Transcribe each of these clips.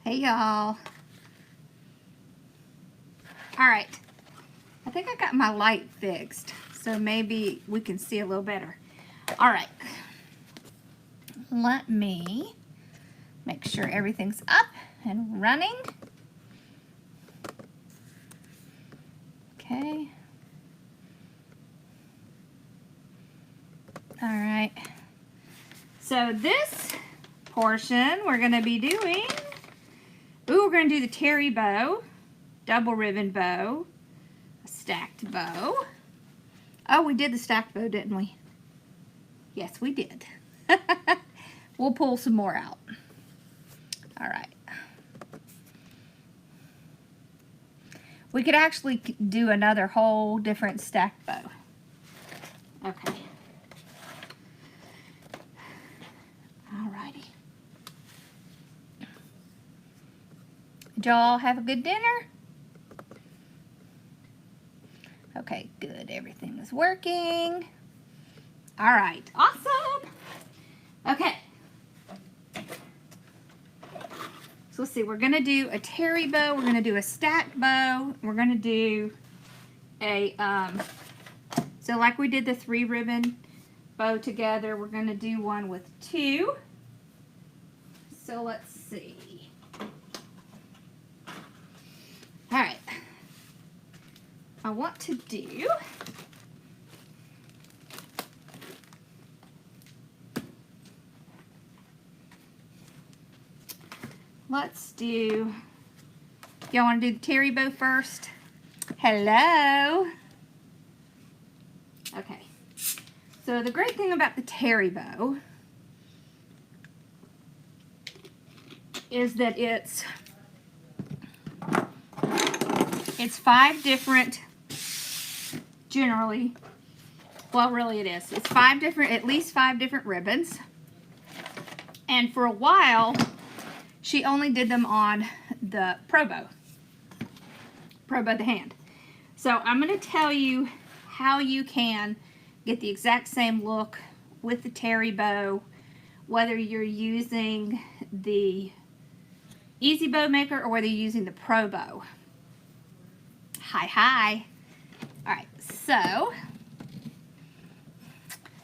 Hey y'all. Alright, I think I got my light fixed, so maybe we can see a little better. Alright, let me make sure everything's up and running. Okay. Alright, so this portion we're going to be doing, we're going to do the terry bow, double ribbon bow, a stacked bow. Oh, we did the stacked bow, didn't we? Yes, we did. We'll pull some more out. All right. We could actually do another whole different stacked bow. Okay. Alrighty. Did y'all have a good dinner? Okay, good. Everything is working. All right, awesome. Okay. So let's see, we're gonna do a terry bow, we're gonna do a stacked bow, we're gonna do a, so like we did the 3 ribbon bow together, we're gonna do one with 2. So let's see. All right. I want to do y'all want to do the terry bow first? Hello. Okay. So the great thing about the terry bow is that it's 5 different, generally, well really it is. It's 5 different, at least 5 different ribbons. And for a while, she only did them on the Pro Bow the hand. So I'm going to tell you how you can get the exact same look with the terry bow, whether you're using the Easy Bow Maker or whether you're using the Pro Bow. Hi. All right, so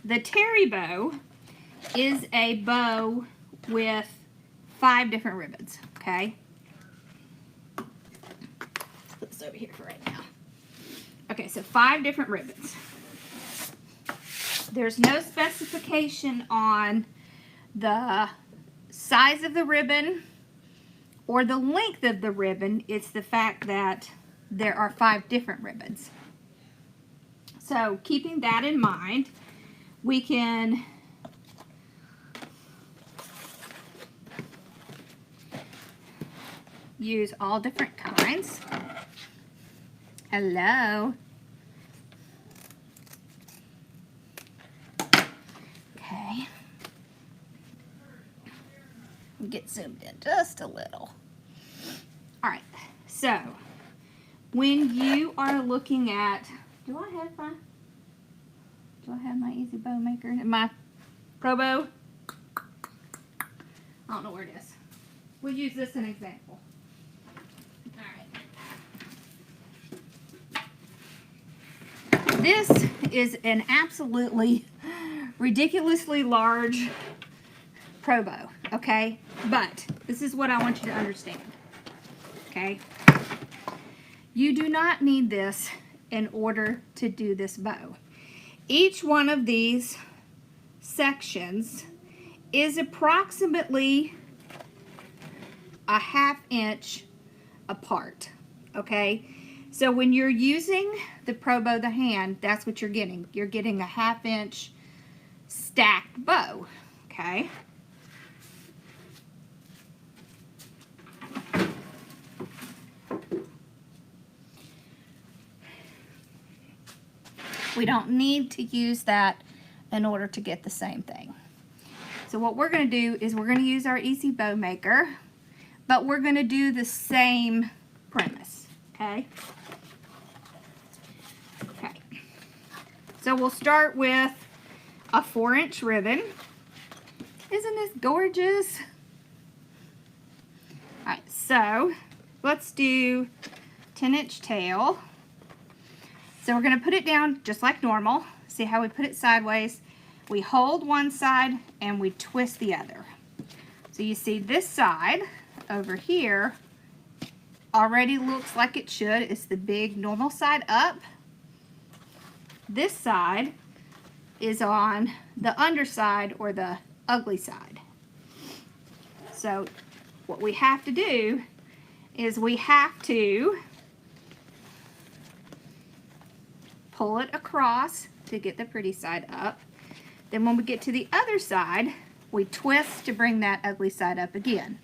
the terry bow is a bow with 5 different ribbons, okay? Put this over here for right now. Okay, so 5 different ribbons. There's no specification on the size of the ribbon or the length of the ribbon. It's the fact that there are 5 different ribbons. So keeping that in mind, we can use all different kinds. Hello. Okay. Get zoomed in just a little. All right, so when you are looking at, do I have my Easy Bow Maker and my Pro Bow? I don't know where it is. We'll use this as an example. Alright. This is an absolutely ridiculously large Pro Bow, okay? But this is what I want you to understand, okay? You do not need this in order to do this bow. Each one of these sections is approximately a 1/2 inch apart, okay? So when you're using the Pro Bow the hand, that's what you're getting. You're getting a 1/2 inch stacked bow, okay? We don't need to use that in order to get the same thing. So what we're going to do is we're going to use our Easy Bow Maker, but we're going to do the same premise, okay? Okay. So we'll start with a 4-inch ribbon. Isn't this gorgeous? Alright, so let's do 10-inch tail. So we're going to put it down just like normal. See how we put it sideways? We hold one side and we twist the other. So you see this side over here already looks like it should. It's the big normal side up. This side is on the underside or the ugly side. So what we have to do is we have to pull it across to get the pretty side up. Then when we get to the other side, we twist to bring that ugly side up again.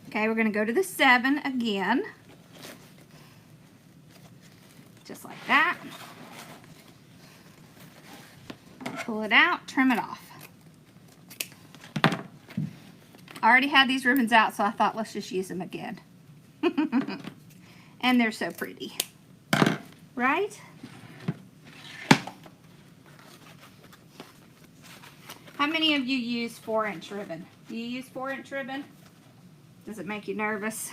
Okay, we're going to go to the 7 again. Just like that. Pull it out, trim it off. I already had these ribbons out, so I thought let's just use them again. And they're so pretty. Right? How many of you use 4-inch ribbon? Do you use 4-inch ribbon? Does it make you nervous?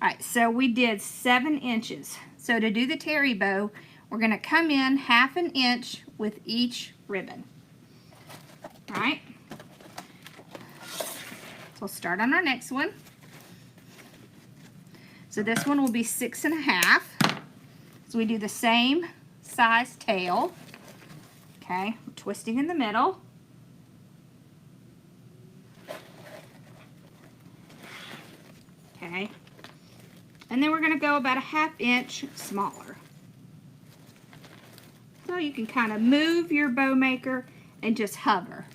Alright, so we did 7 inches. So to do the terry bow, we're going to come in 1/2 inch with each ribbon. Alright? So we'll start on our next one. So this one will be 6 1/2. So we do the same size tail. Okay, we're twisting in the middle. Okay, and then we're going to go about 1/2 inch smaller. So you can kind of move your bow maker and just hover.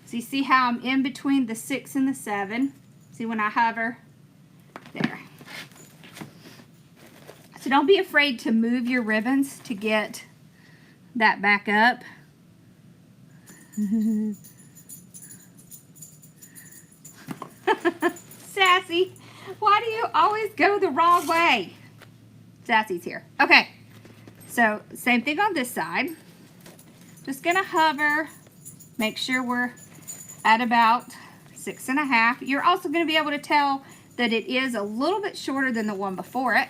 So you see how I'm in between the 6 and the 7? See when I hover? There. So don't be afraid to move your ribbons to get that back up. Sassy, why do you always go the wrong way? Sassy's here. Okay, so same thing on this side. Just gonna hover, make sure we're at about 6 1/2. You're also gonna be able to tell that it is a little bit shorter than the one before it.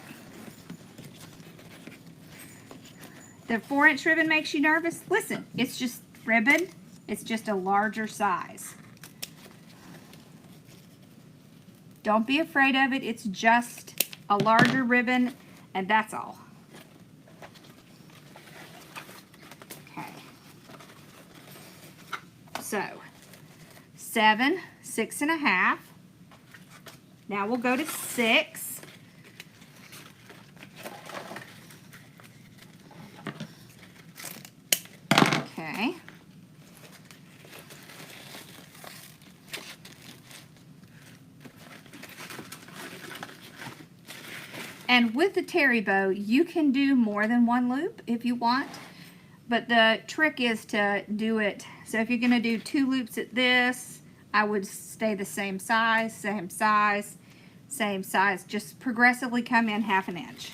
The 4-inch ribbon makes you nervous? Listen, it's just ribbon. It's just a larger size. Don't be afraid of it. It's just a larger ribbon, and that's all. Okay. So, 7, 6 1/2. Now we'll go to 6. Okay. And with the terry bow, you can do more than one loop if you want, but the trick is to do it. So if you're going to do 2 loops at this, I would stay the same size, same size, same size. Just progressively come in 1/2 inch.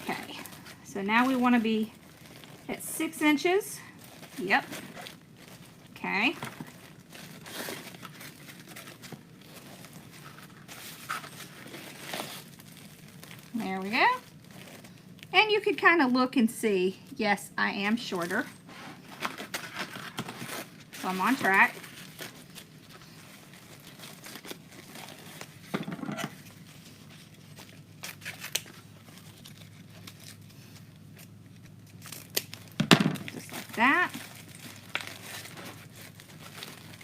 Okay, so now we want to be at 6 inches. Yep. Okay. There we go. And you could kind of look and see, yes, I am shorter. So I'm on track. Just like that.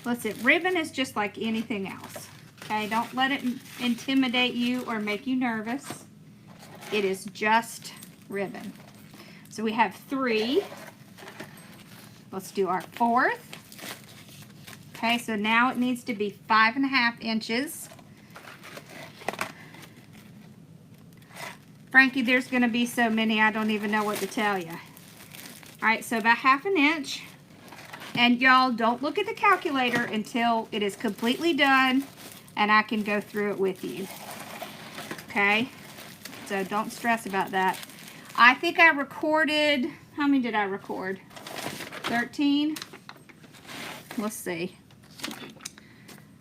Listen, ribbon is just like anything else. Okay, don't let it intimidate you or make you nervous. It is just ribbon. So we have 3. Let's do our 4th. Okay, so now it needs to be 5 1/2 inches. Frankie, there's going to be so many, I don't even know what to tell you. All right, so about 1/2 inch. And y'all, don't look at the calculator until it is completely done and I can go through it with you. Okay? So don't stress about that. I think I recorded, how many did I record? 13? Let's see.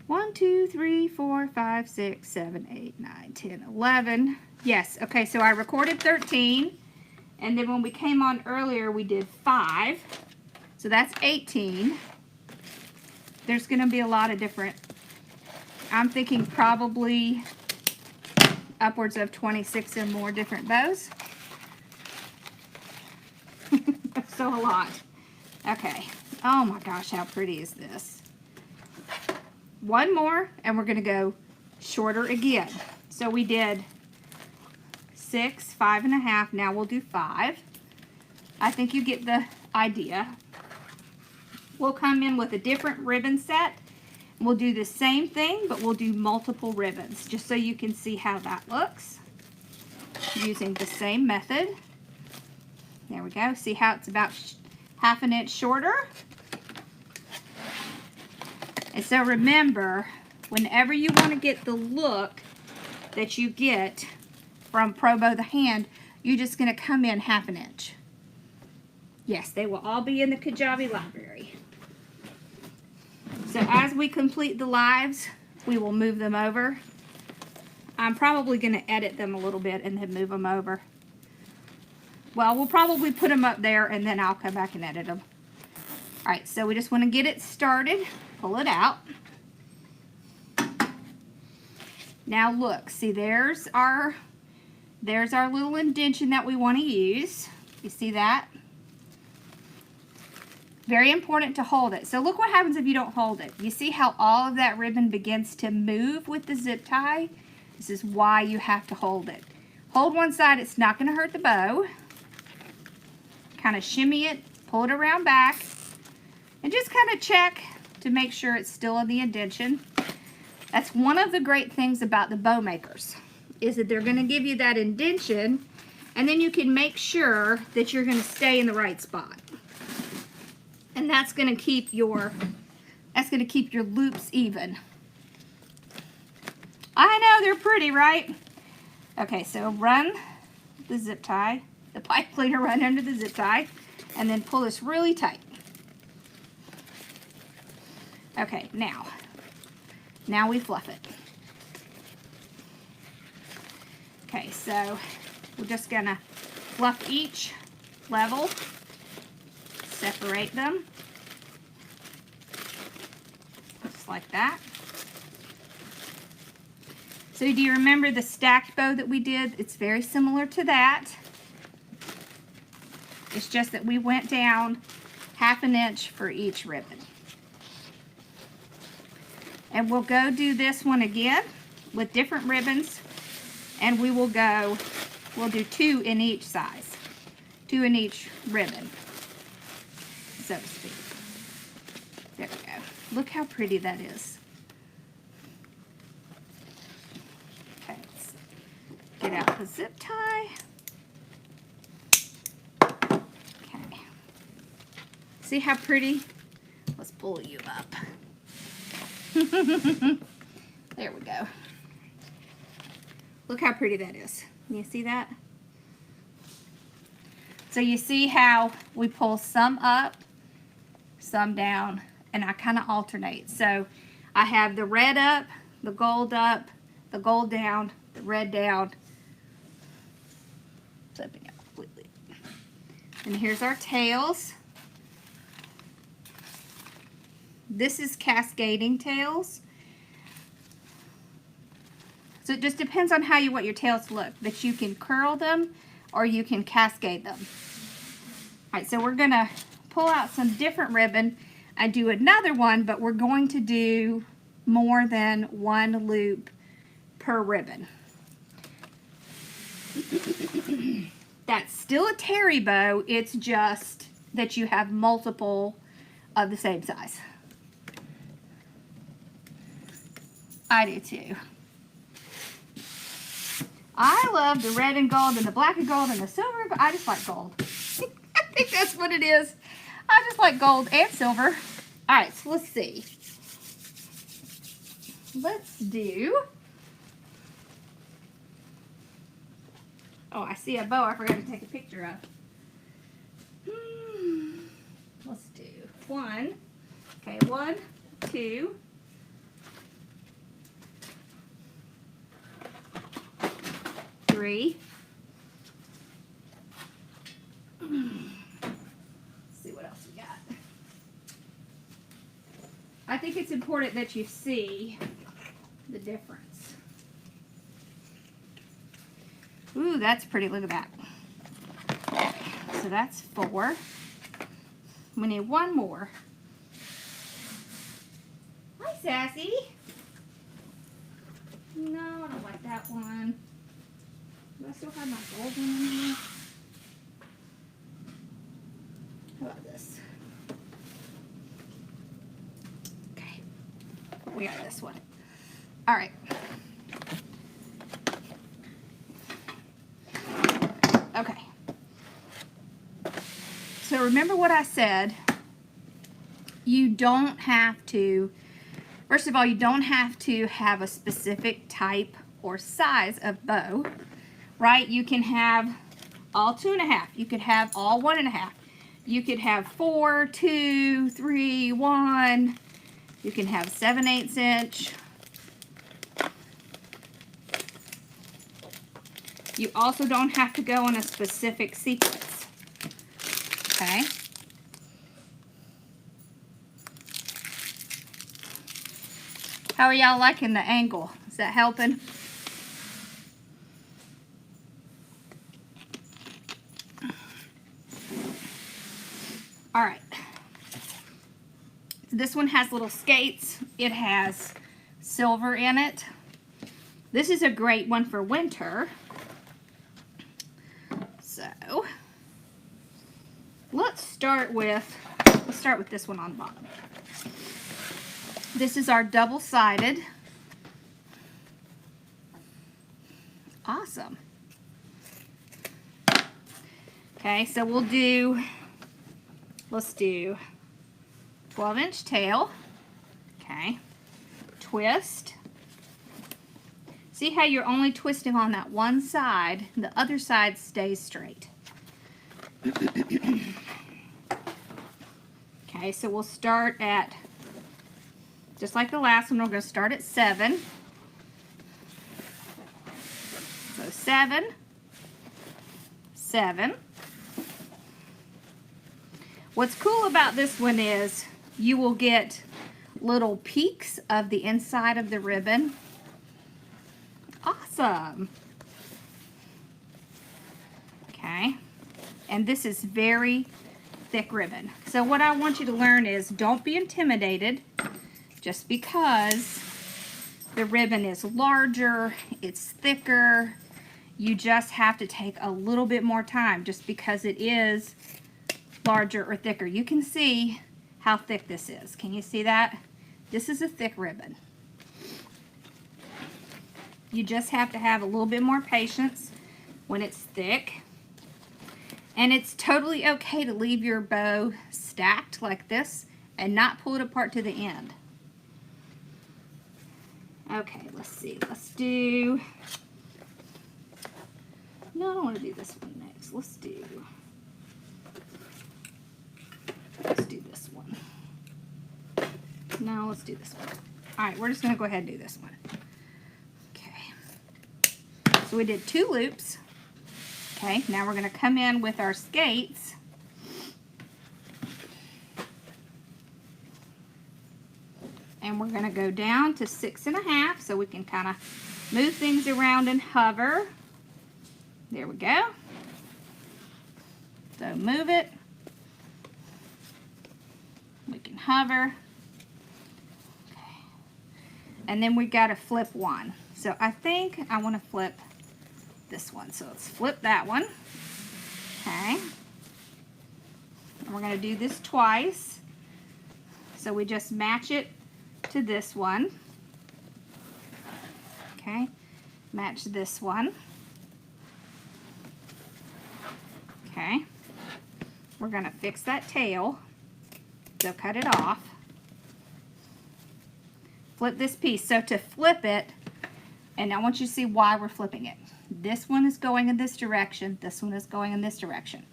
1, 2, 3, 4, 5, 6, 7, 8, 9, 10, 11. Yes, okay, so I recorded 13. And then when we came on earlier, we did 5. So that's 18. There's going to be a lot of different, I'm thinking probably upwards of 26 and more different bows. So a lot. Okay. Oh my gosh, how pretty is this? One more, and we're going to go shorter again. So we did 6, 5.5. Now we'll do 5. I think you get the idea. We'll come in with a different ribbon set. We'll do the same thing, but we'll do multiple ribbons, just so you can see how that looks using the same method. There we go. See how it's about ½ an inch shorter? And so remember, whenever you want to get the look that you get from Pro Bow the hand, you're just going to come in ½ an inch. Yes, they will all be in the Kajabi library. So as we complete the lives, we will move them over. I'm probably going to edit them a little bit and then move them over. Well, we'll probably put them up there and then I'll come back and edit them. All right, so we just want to get it started. Pull it out. Now look, see there's our little indention that we want to use. You see that? Very important to hold it. So look what happens if you don't hold it. You see how all of that ribbon begins to move with the zip tie? This is why you have to hold it. Hold one side, it's not going to hurt the bow. Kind of shimmy it, pull it around back, and just kind of check to make sure it's still in the indention. That's one of the great things about the bow makers, is that they're going to give you that indention, and then you can make sure that you're going to stay in the right spot. And that's going to keep your loops even. I know they're pretty, right? Okay, so run the zip tie, the pipe cleaner, run under the zip tie, and then pull this really tight. Okay, now we fluff it. Okay, so we're just gonna fluff each level, separate them, just like that. So do you remember the stacked bow that we did? It's very similar to that. It's just that we went down ½ an inch for each ribbon. And we'll go do this one again with different ribbons, and we'll do 2 in each size, 2 in each ribbon, so to speak. There we go. Look how pretty that is. Okay, let's get out the zip tie. Okay. See how pretty? Let's pull you up. There we go. Look how pretty that is. You see that? So you see how we pull some up, some down, and I kind of alternate. So I have the red up, the gold down, the red down, flipping it completely. And here's our tails. This is cascading tails. So it just depends on how you want your tails to look. But you can curl them or you can cascade them. Alright, so we're going to pull out some different ribbon. I do another one, but we're going to do more than one loop per ribbon. That's still a terry bow. It's just that you have multiple of the same size. I do too. I love the red and gold and the black and gold and the silver, but I just like gold. I think that's what it is. I just like gold and silver. Alright, so let's see. Let's do... Oh, I see a bow I forgot to take a picture of. Let's do 1. Okay, 1, 2, 3. Let's see what else we got. I think it's important that you see the difference. Ooh, that's pretty. Look at that. So that's 4. We need one more. Hi, Sassy. No, I don't like that one. Do I still have my gold one in here? How about this? Okay. We got this one. All right. Okay. So remember what I said. You don't have to, first of all, you don't have to have a specific type or size of bow, right? You can have all 2.5. You could have all 1.5. You could have 4, 2, 3, 1. You can have 7/8 inch. You also don't have to go in a specific sequence. Okay? How are y'all liking the angle? Is that helping? All right. This one has little skates. It has silver in it. This is a great one for winter. So, let's start with this one on the bottom. This is our double-sided. Awesome. Okay, so let's do 12-inch tail. Okay. Twist. See how you're only twisting on that one side, the other side stays straight. Okay, so we'll start at, just like the last one, we're going to start at 7. So 7, 7. What's cool about this one is you will get little peaks of the inside of the ribbon. Awesome. Okay, and this is very thick ribbon. So what I want you to learn is don't be intimidated just because the ribbon is larger, it's thicker. You just have to take a little bit more time just because it is larger or thicker. You can see how thick this is. Can you see that? This is a thick ribbon. You just have to have a little bit more patience when it's thick. And it's totally okay to leave your bow stacked like this and not pull it apart to the end. Okay, let's see. Let's do... No, I don't want to do this one next. Let's do this one. No, let's do this one. All right, we're just going to go ahead and do this one. So we did 2 loops. Okay, now we're going to come in with our skates. And we're going to go down to 6.5 so we can kind of move things around and hover. There we go. So move it. We can hover. Okay. And then we got to flip one. So I think I want to flip this one. So let's flip that one. Okay. And we're going to do this twice. So we just match it to this one. Okay. Match this one. Okay. We're going to fix that tail. So cut it off. Flip this piece. So to flip it, and I want you to see why we're flipping it. This one is going in this direction. This one is going in this direction.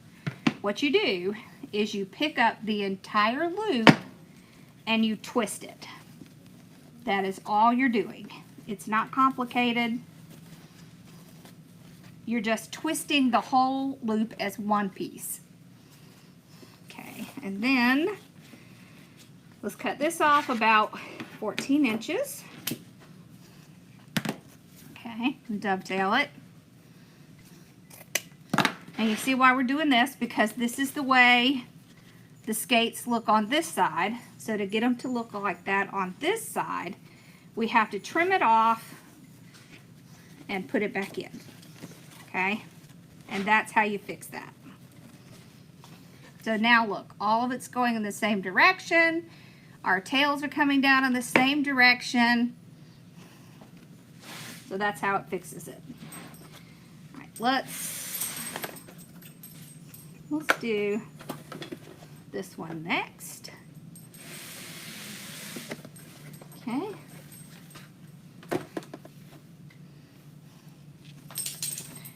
What you do is you pick up the entire loop and you twist it. That is all you're doing. It's not complicated. You're just twisting the whole loop as one piece. Okay, and then let's cut this off about 14 inches. Okay, and dovetail it. And you see why we're doing this, because this is the way the skates look on this side. So to get them to look like that on this side, we have to trim it off and put it back in. Okay, and that's how you fix that. So now look, all of it's going in the same direction. Our tails are coming down in the same direction. So that's how it fixes it. All right, let's do this one next. Okay.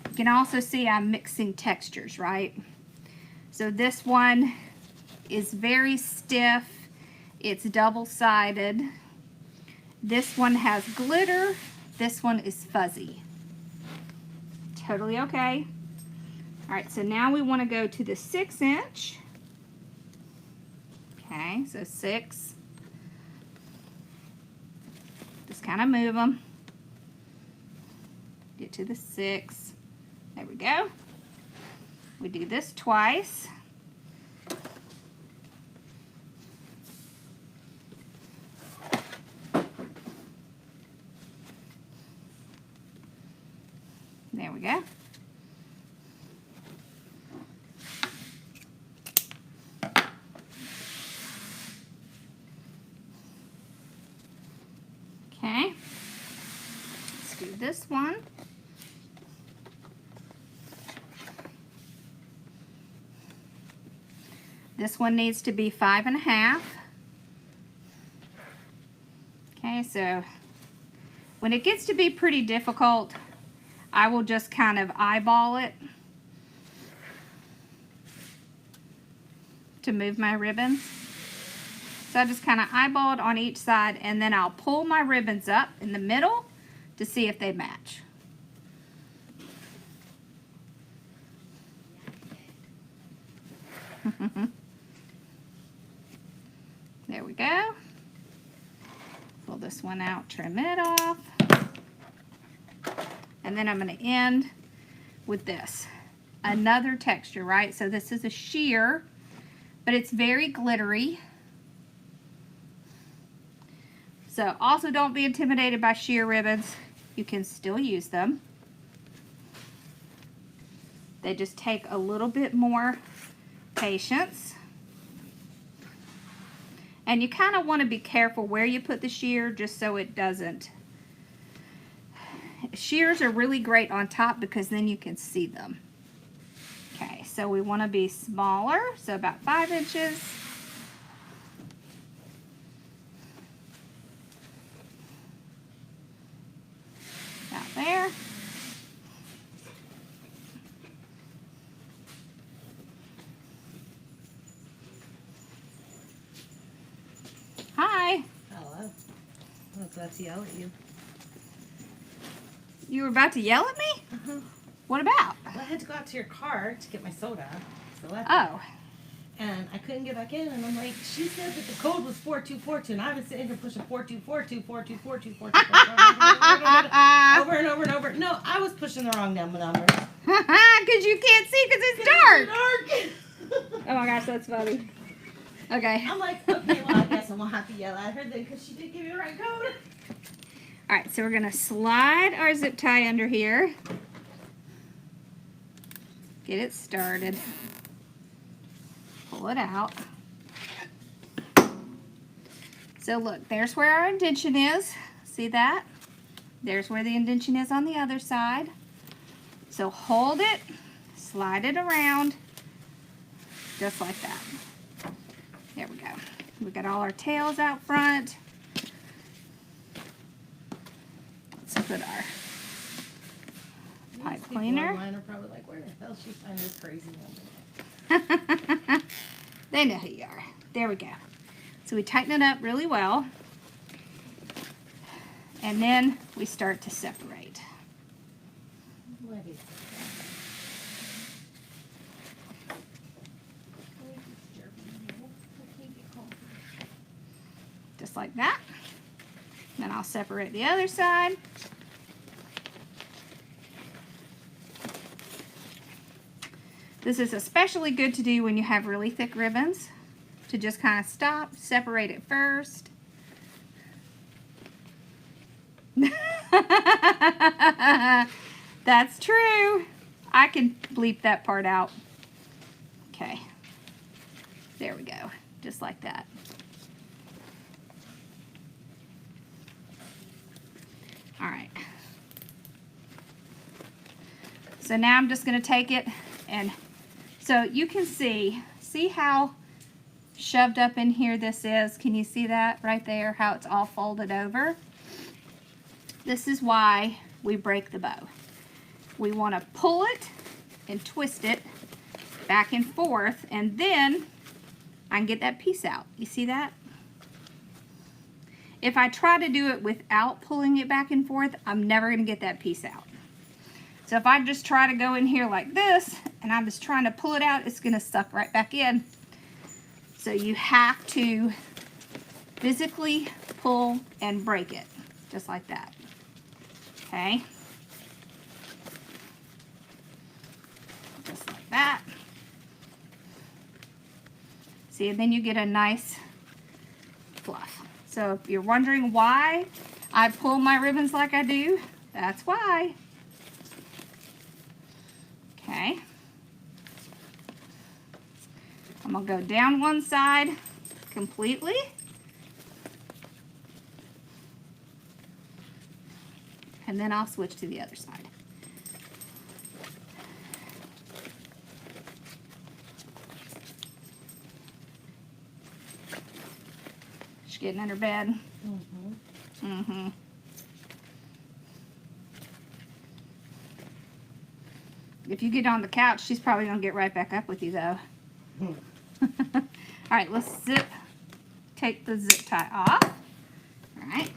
You can also see I'm mixing textures, right? So this one is very stiff. It's double-sided. This one has glitter. This one is fuzzy. Totally okay. All right, so now we want to go to the 6-inch. Okay, so 6. Just kind of move them. Get to the 6. There we go. We do this twice. There we go. Okay, let's do this one. This one needs to be 5.5. Okay, so when it gets to be pretty difficult, I will just kind of eyeball it to move my ribbons. So I just kind of eyeball it on each side, and then I'll pull my ribbons up in the middle to see if they match. There we go. Pull this one out, trim it off. And then I'm going to end with this. Another texture, right? So this is a sheer, but it's very glittery. So also don't be intimidated by sheer ribbons. You can still use them. They just take a little bit more patience. And you kind of want to be careful where you put the sheer, just so it doesn't. Shears are really great on top because then you can see them. Okay, so we want to be smaller, so about 5 inches. About there. Hi. Hello. I was about to yell at you. You were about to yell at me? Uh-huh. What about? Well, I had to go out to your car to get my soda. So Oh. And I couldn't get back in, and I'm like, she said that the code was 4242, and I've been sitting here pushing 4242, 4242, 4242, over and over and over. No, I was pushing the wrong number. Because you can't see because it's dark. Dark. Oh my gosh, that's funny. Okay. I'm like, okay, well, I guess I'm going to have to yell at her then because she did give me the right code. All right, so we're going to slide our zip tie under here. Get it started. Pull it out. So look, there's where our indentation is. See that? There's where the indentation is on the other side. So hold it, slide it around, just like that. There we go. We got all our tails out front. Let's put our pipe cleaner. People online are probably like, where the hell she find this crazy woman? They know who you are. There we go. So we tighten it up really well. And then we start to separate. just like that. Then I'll separate the other side. This is especially good to do when you have really thick ribbons, to just kind of stop, separate it first. That's true. I can bleep that part out. Okay. There we go. Just like that. All right. So now I'm just going to take it, and so you can see how shoved up in here this is. Can you see that right there, how it's all folded over? This is why we break the bow. We want to pull it and twist it back and forth, and then I can get that piece out. You see that? If I try to do it without pulling it back and forth, I'm never going to get that piece out. So if I just try to go in here like this, and I'm just trying to pull it out, it's going to suck right back in. So you have to physically pull and break it, just like that. Okay? Just like that. See, and then you get a nice fluff. So if you're wondering why I pull my ribbons like I do, that's why. Okay. I'm going to go down one side completely. And then I'll switch to the other side. She's getting under bed. Mm-hmm. Mm-hmm. If you get on the couch, she's probably going to get right back up with you, though. All right, let's take the zip tie off. All right,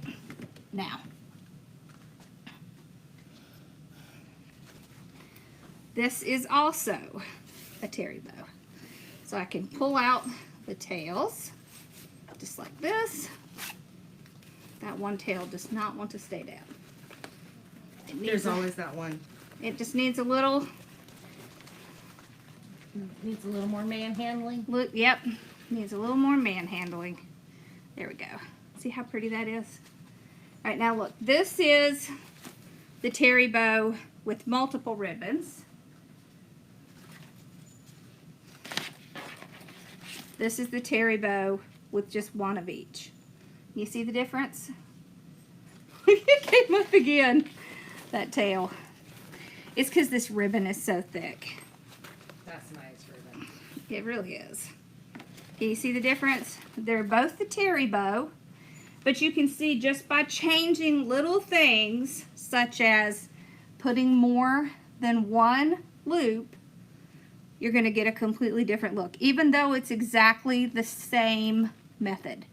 now. This is also a terry bow. So I can pull out the tails, just like this. That one tail does not want to stay down. There's always that one. It just needs a little... Needs a little more manhandling. Look, yep, needs a little more manhandling. There we go. See how pretty that is? All right, now look, this is the terry bow with multiple ribbons. This is the terry bow with just one of each. You see the difference? It came up again, that tail. It's because this ribbon is so thick. That's nice ribbon. It really is. Can you see the difference? They're both the terry bow, but you can see just by changing little things, such as putting more than one loop, you're going to get a completely different look, even though it's exactly the same method.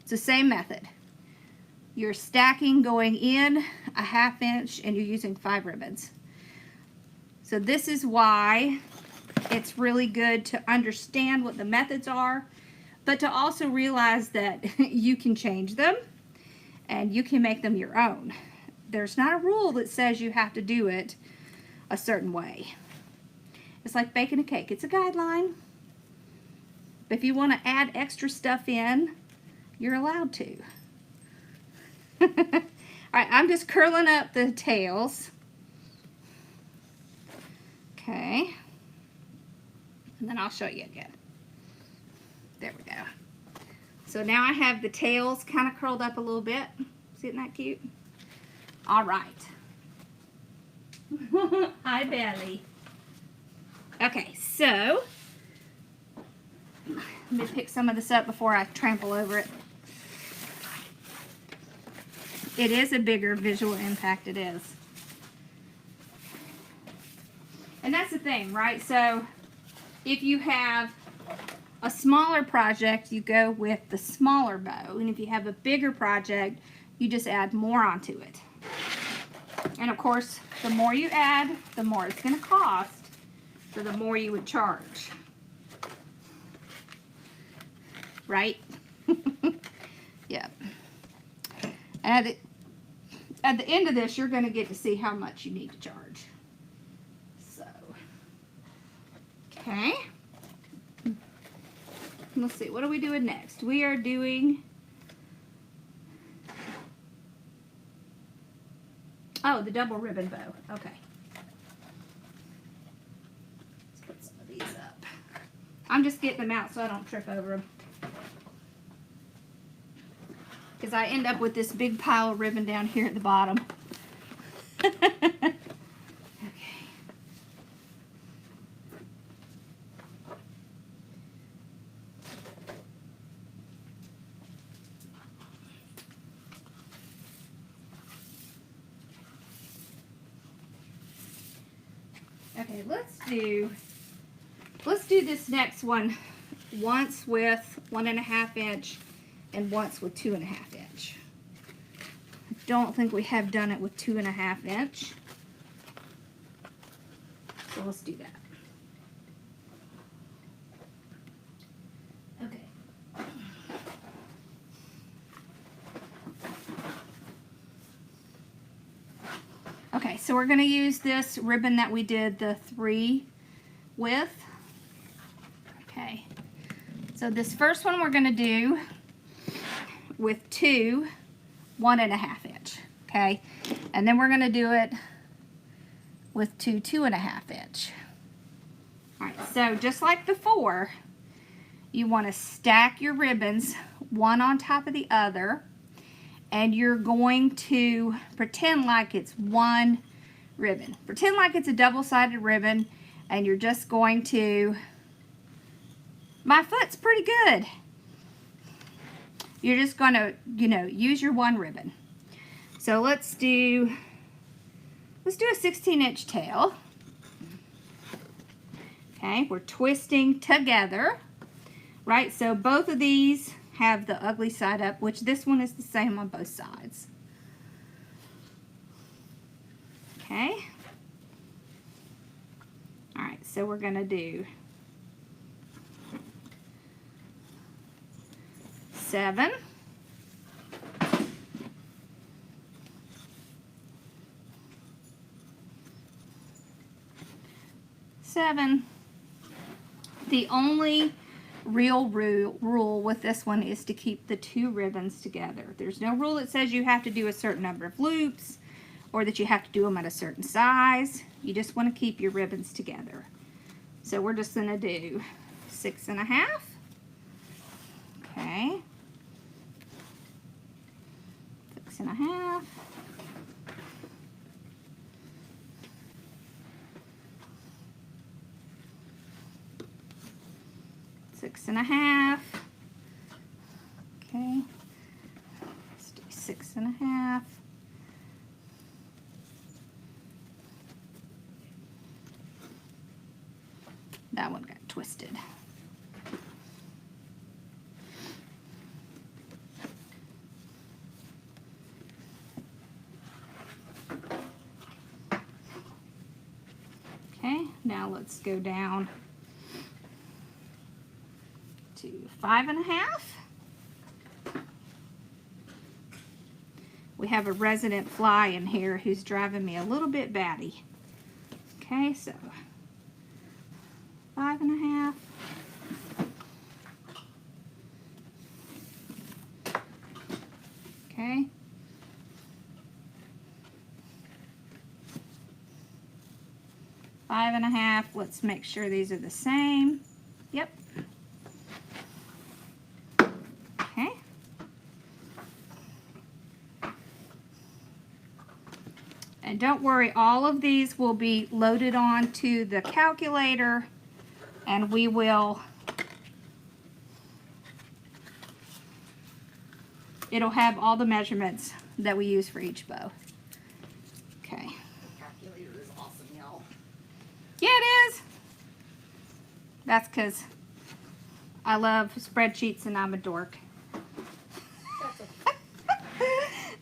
It's the same method. You're stacking going in a 1/2 inch and you're using 5 ribbons. So this is why it's really good to understand what the methods are, but to also realize that you can change them and you can make them your own. There's not a rule that says you have to do it a certain way. It's like baking a cake. It's a guideline. But if you want to add extra stuff in, you're allowed to. All right, I'm just curling up the tails. Okay. And then I'll show you again. There we go. So now I have the tails kind of curled up a little bit. Isn't that cute? All right. Hi, Belly. Okay, so let me pick some of this up before I trample over it. It is a bigger visual impact, it is. And that's the thing, right? So if you have a smaller project, you go with the smaller bow. And if you have a bigger project, you just add more onto it. And of course, the more you add, the more it's going to cost. So the more you would charge. Right? Yep. And at the end of this, you're going to get to see how much you need to charge. So, okay. Let's see, what are we doing next? We are doing, oh, the double ribbon bow. Okay. Let's put some of these up. I'm just getting them out so I don't trip over them. Because I end up with this big pile of ribbon down here at the bottom. Okay, let's do this next one once with 1.5 inch and once with 2.5 inch. I don't think we have done it with 2.5 inch. So let's do that. Okay. Okay, so we're going to use this ribbon that we did the 3 with. Okay, so this first one we're going to do with 2 1.5 inch. Okay, and then we're going to do it with 2 2.5 inch. All right, so just like before, you want to stack your ribbons one on top of the other. And you're going to pretend like it's one ribbon. Pretend like it's a double-sided ribbon, and you're just going to, my foot's pretty good. You're just going to, use your one ribbon. So let's do a 16-inch tail. Okay, we're twisting together, right? So both of these have the ugly side up, which this one is the same on both sides. Okay. All right, so we're going to do 7. 7. The only real rule with this one is to keep the 2 ribbons together. There's no rule that says you have to do a certain number of loops or that you have to do them at a certain size. You just want to keep your ribbons together. So we're just going to do 6.5. Okay. 6.5. 6.5. Okay, let's do 6.5. That one got twisted. Okay, now let's go down to 5.5. We have a resident fly in here who's driving me a little bit batty. Okay, so 5.5. Okay. 5.5. Let's make sure these are the same. Yep. Okay. And don't worry, all of these will be loaded onto the calculator, and we will, it'll have all the measurements that we use for each bow. Okay. The calculator is awesome, y'all. Yeah, it is. That's because I love spreadsheets and I'm a dork.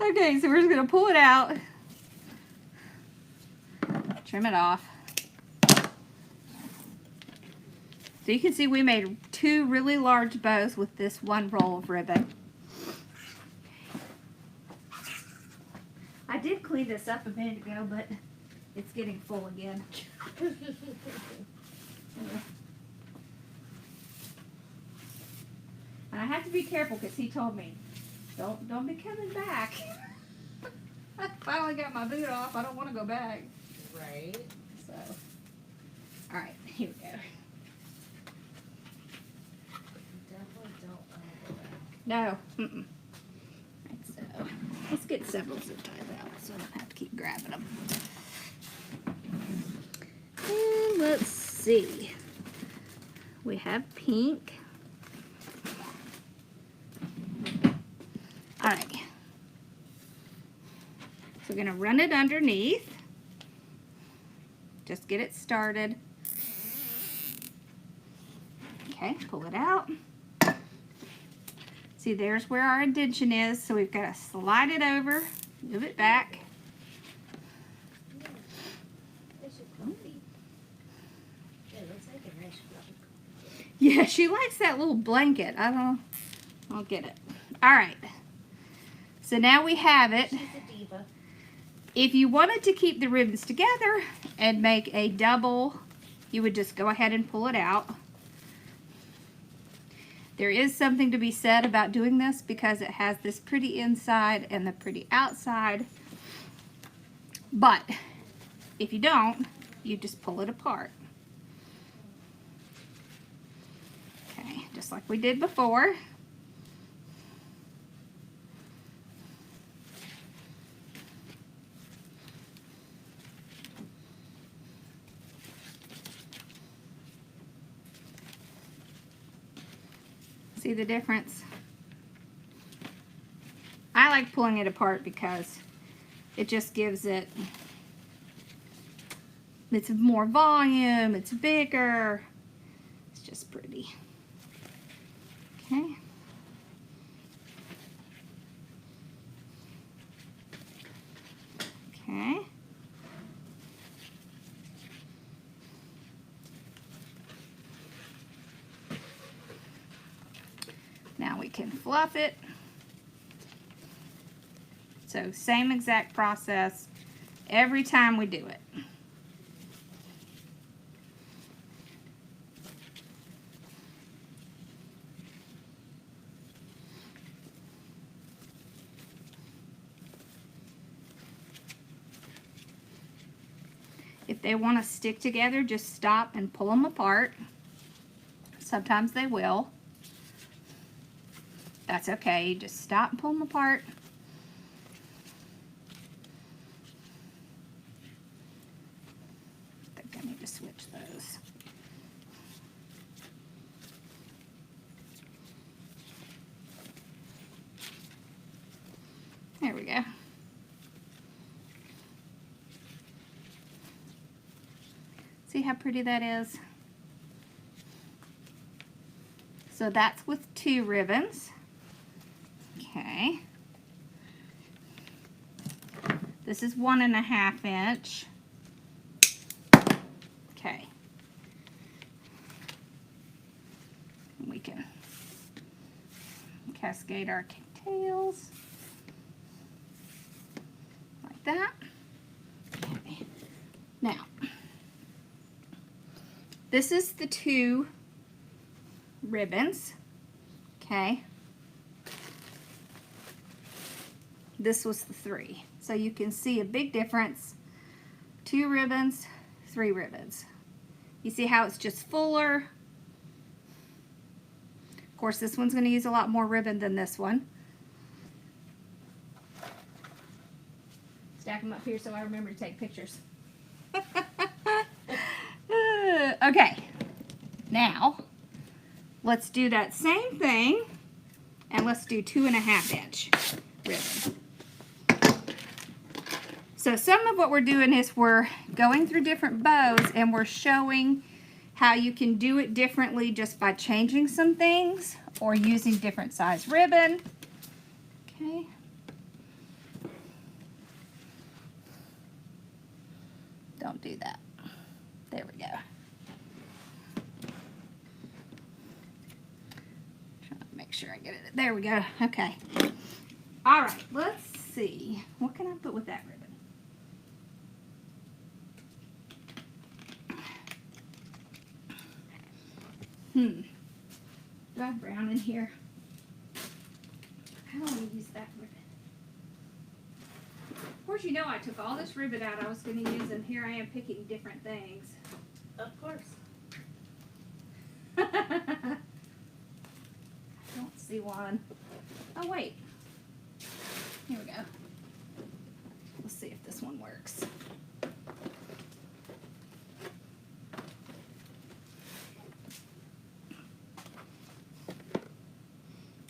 Okay, so we're just going to pull it out. Trim it off. So you can see we made 2 really large bows with this one roll of ribbon. cleaned this up a minute ago, but it's getting full again. And I have to be careful because he told me, don't be coming back. I finally got my boot off. I don't want to go back. Right. So, all right, here we go. Definitely don't want to go back. No. Mm-mm. Right, so let's get several zip ties out so I don't have to keep grabbing them. And let's see. We have pink. All right. So we're going to run it underneath. Just get it started. Okay, pull it out. See, there's where our indention is, so we've got to slide it over, move it back. Yeah, she likes that little blanket. I don't get it. All right. So now we have it. She's a diva. If you wanted to keep the ribbons together and make a double, you would just go ahead and pull it out. There is something to be said about doing this because it has this pretty inside and the pretty outside. But if you don't, you just pull it apart. Okay, just like we did before. See the difference? I like pulling it apart because it just gives it, it's more volume, it's bigger, it's just pretty. Okay. Okay. Now we can fluff it. So same exact process every time we do it. If they want to stick together, just stop and pull them apart. Sometimes they will. That's okay. Just stop and pull them apart. I think I need to switch those. There we go. See how pretty that is? So that's with 2 ribbons. Okay. This is 1.5 inch. Okay. We can cascade our tails like that. Okay. Now, this is the 2 ribbons. Okay. This was the 3. So you can see a big difference. 2 ribbons, 3 ribbons. You see how it's just fuller? Of course, this one's going to use a lot more ribbon than this one. Stack them up here so I remember to take pictures. Okay. Now, let's do that same thing, and let's do 2.5 inch ribbon. So some of what we're doing is we're going through different bows and we're showing how you can do it differently just by changing some things or using different size ribbon. Okay. Don't do that. There we go. Trying to make sure I get it. There we go. Okay. All right. Let's see. What can I put with that ribbon? Do I have brown in here? I don't want to use that ribbon. Of course, you know I took all this ribbon out I was going to use, and here I am picking different things. Of course. I don't see one. Oh, wait. Here we go. Let's see if this one works.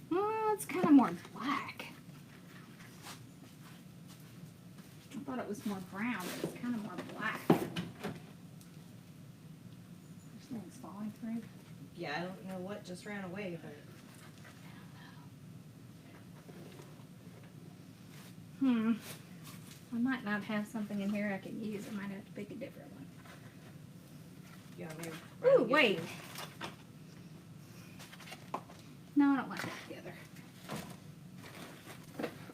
Well, it's kind of more black. I thought it was more brown, but it's kind of more black. This thing's falling through. Yeah, I don't know what just ran away, but. I might not have something in here I can use. I might have to pick a different one. Yeah, maybe. Ooh, wait. No, I don't want that together.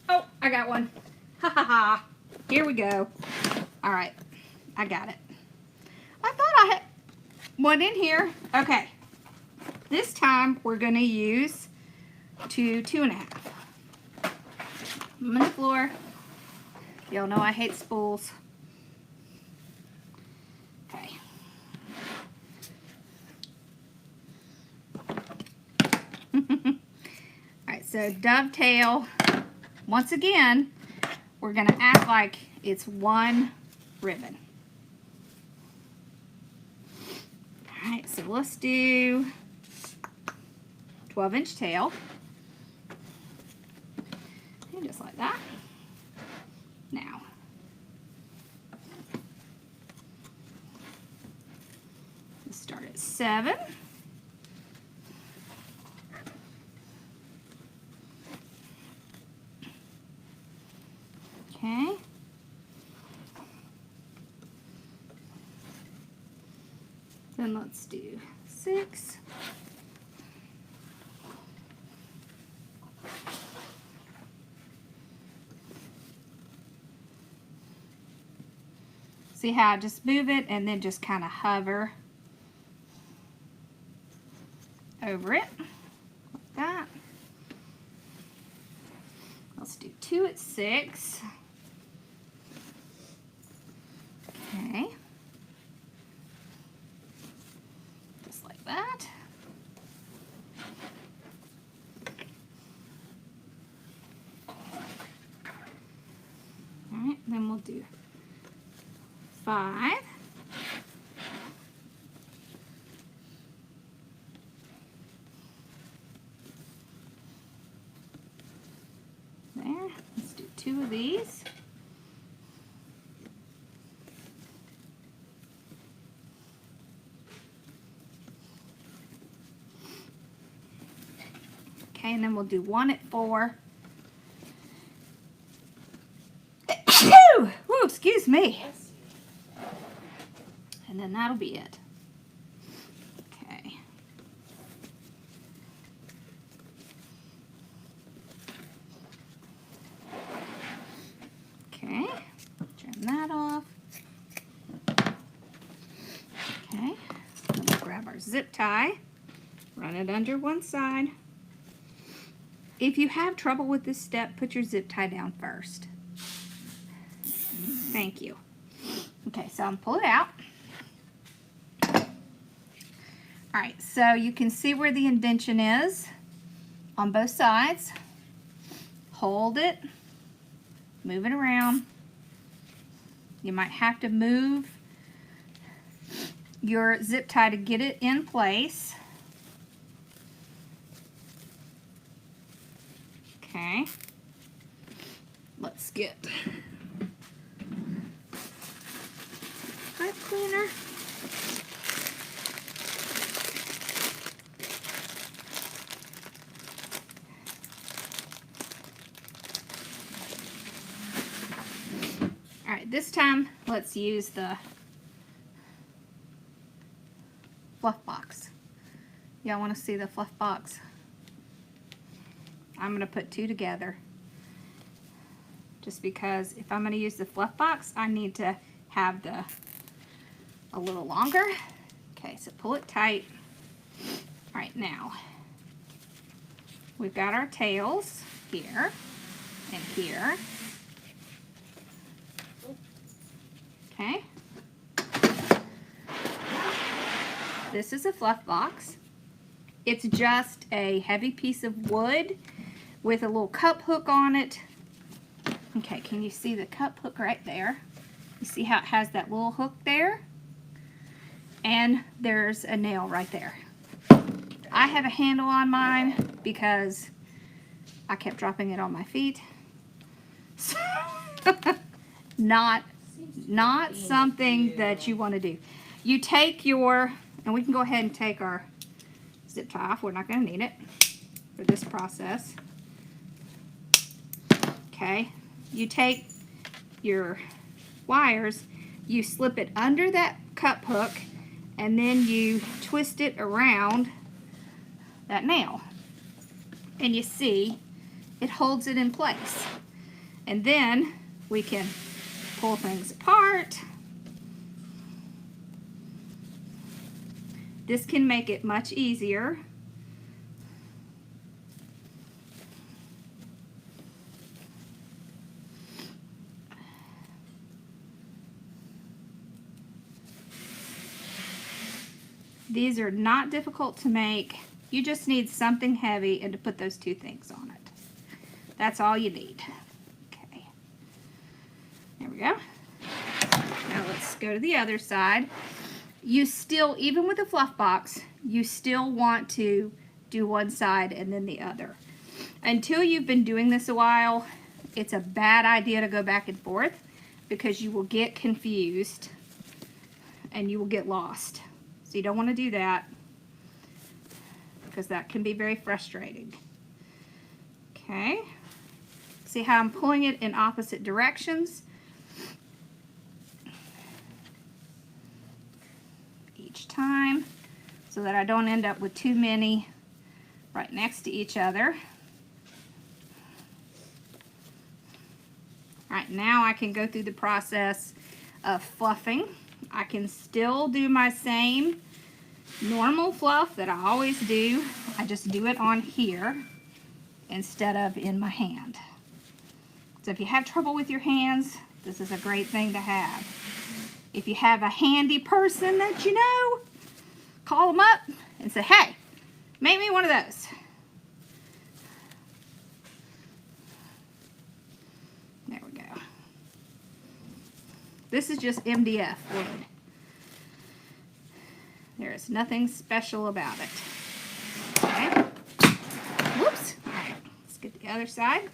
Oh, I got one. Ha ha ha. Here we go. All right. I got it. I thought I had one in here. Okay. This time we're going to use 2.5. I'm on the floor. Y'all know I hate spools. Okay. Alright, so dovetail. Once again, we're going to act like it's one ribbon. Alright, so let's do 12-inch tail. And just like that. Now, let's start at 7. Okay. Then let's do 6. See how I just move it and then just kind of hover over it like that. Let's do 2 at 6. Okay. Just like that. All right, then we'll do 5. There. Let's do 2 of these. Okay, and then we'll do 1 at 4. Woo, excuse me. And then that'll be it. Okay. Okay. Turn that off. Okay. Then we'll grab our zip tie. Run it under one side. If you have trouble with this step, put your zip tie down first. Thank you. Okay, so I'm pull it out. Alright, so you can see where the indentation is on both sides. Hold it, move it around. You might have to move your zip tie to get it in place. Okay, let's get pipe cleaner. Alright, this time let's use the fluff box. Y'all want to see the fluff box? I'm going to put 2 together. Just because if I'm going to use the fluff box, I need to have a little longer. Okay, so pull it tight. All right, now we've got our tails here and here. Okay. This is a fluff box. It's just a heavy piece of wood with a little cup hook on it. Okay, can you see the cup hook right there? You see how it has that little hook there? And there's a nail right there. I have a handle on mine because I kept dropping it on my feet. So not something that you want to do. You take your, and we can go ahead and take our zip tie off. We're not going to need it for this process. Okay, you take your wires, you slip it under that cup hook, and then you twist it around that nail. And you see, it holds it in place. And then we can pull things apart. This can make it much easier. These are not difficult to make. You just need something heavy and to put those two things on it. That's all you need. Okay. There we go. Now let's go to the other side. You still, even with a fluff box, you still want to do one side and then the other. Until you've been doing this a while, it's a bad idea to go back and forth because you will get confused and you will get lost. So you don't want to do that because that can be very frustrating. Okay. See how I'm pulling it in opposite directions? Each time so that I don't end up with too many right next to each other. All right, now I can go through the process of fluffing. I can still do my same normal fluff that I always do. I just do it on here instead of in my hand. So if you have trouble with your hands, this is a great thing to have. If you have a handy person that you know, call them up and say, hey, make me one of those. There we go. This is just MDF wood. There is nothing special about it. Okay. Whoops. All right, let's get the other side.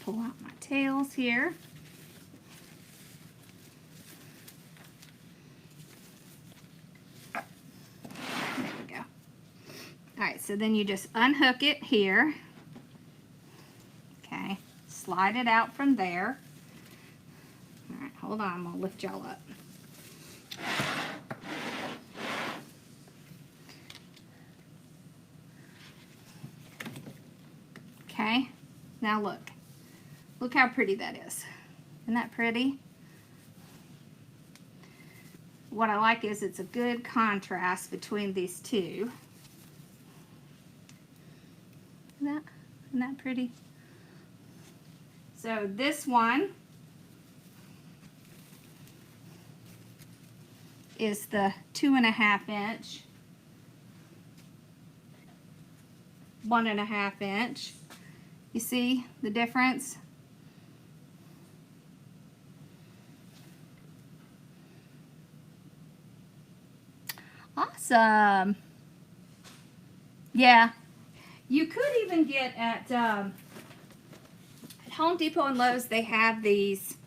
Pull out my tails here. There we go. Alright, so then you just unhook it here. Okay, slide it out from there. Alright, hold on, I'm going to lift y'all up. Okay, now look. Look how pretty that is. Isn't that pretty? What I like is it's a good contrast between these two. Isn't that pretty? So this one is the 2.5 inch, 1.5 inch. You see the difference? Awesome. Yeah, you could even get at Home Depot and Lowe's, they have these.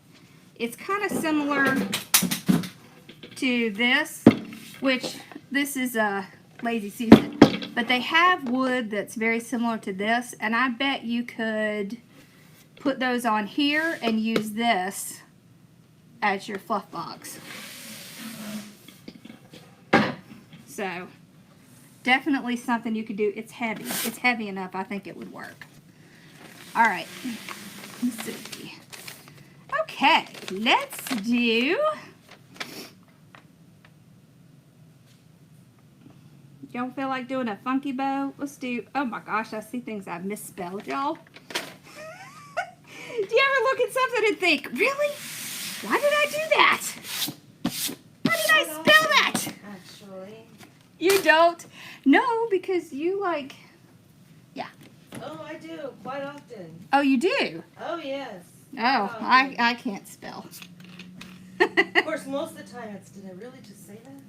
It's kind of similar to this, which this is a Lazy Susan, but they have wood that's very similar to this, and I bet you could put those on here and use this as your fluff box. So definitely something you could do. It's heavy. It's heavy enough. I think it would work. All right. Let's see. Okay, let's do. Don't feel like doing a funky bow? Let's do. Oh my gosh, I see things I've misspelled, y'all. Do you ever look at something and think, really? Why did I do that? Why did I spell that? Actually. You don't? No, because you like. Yeah. Oh, I do quite often. Oh, you do? Oh, yes. Oh, I can't spell. Of course, most of the time it's, did I really just say that?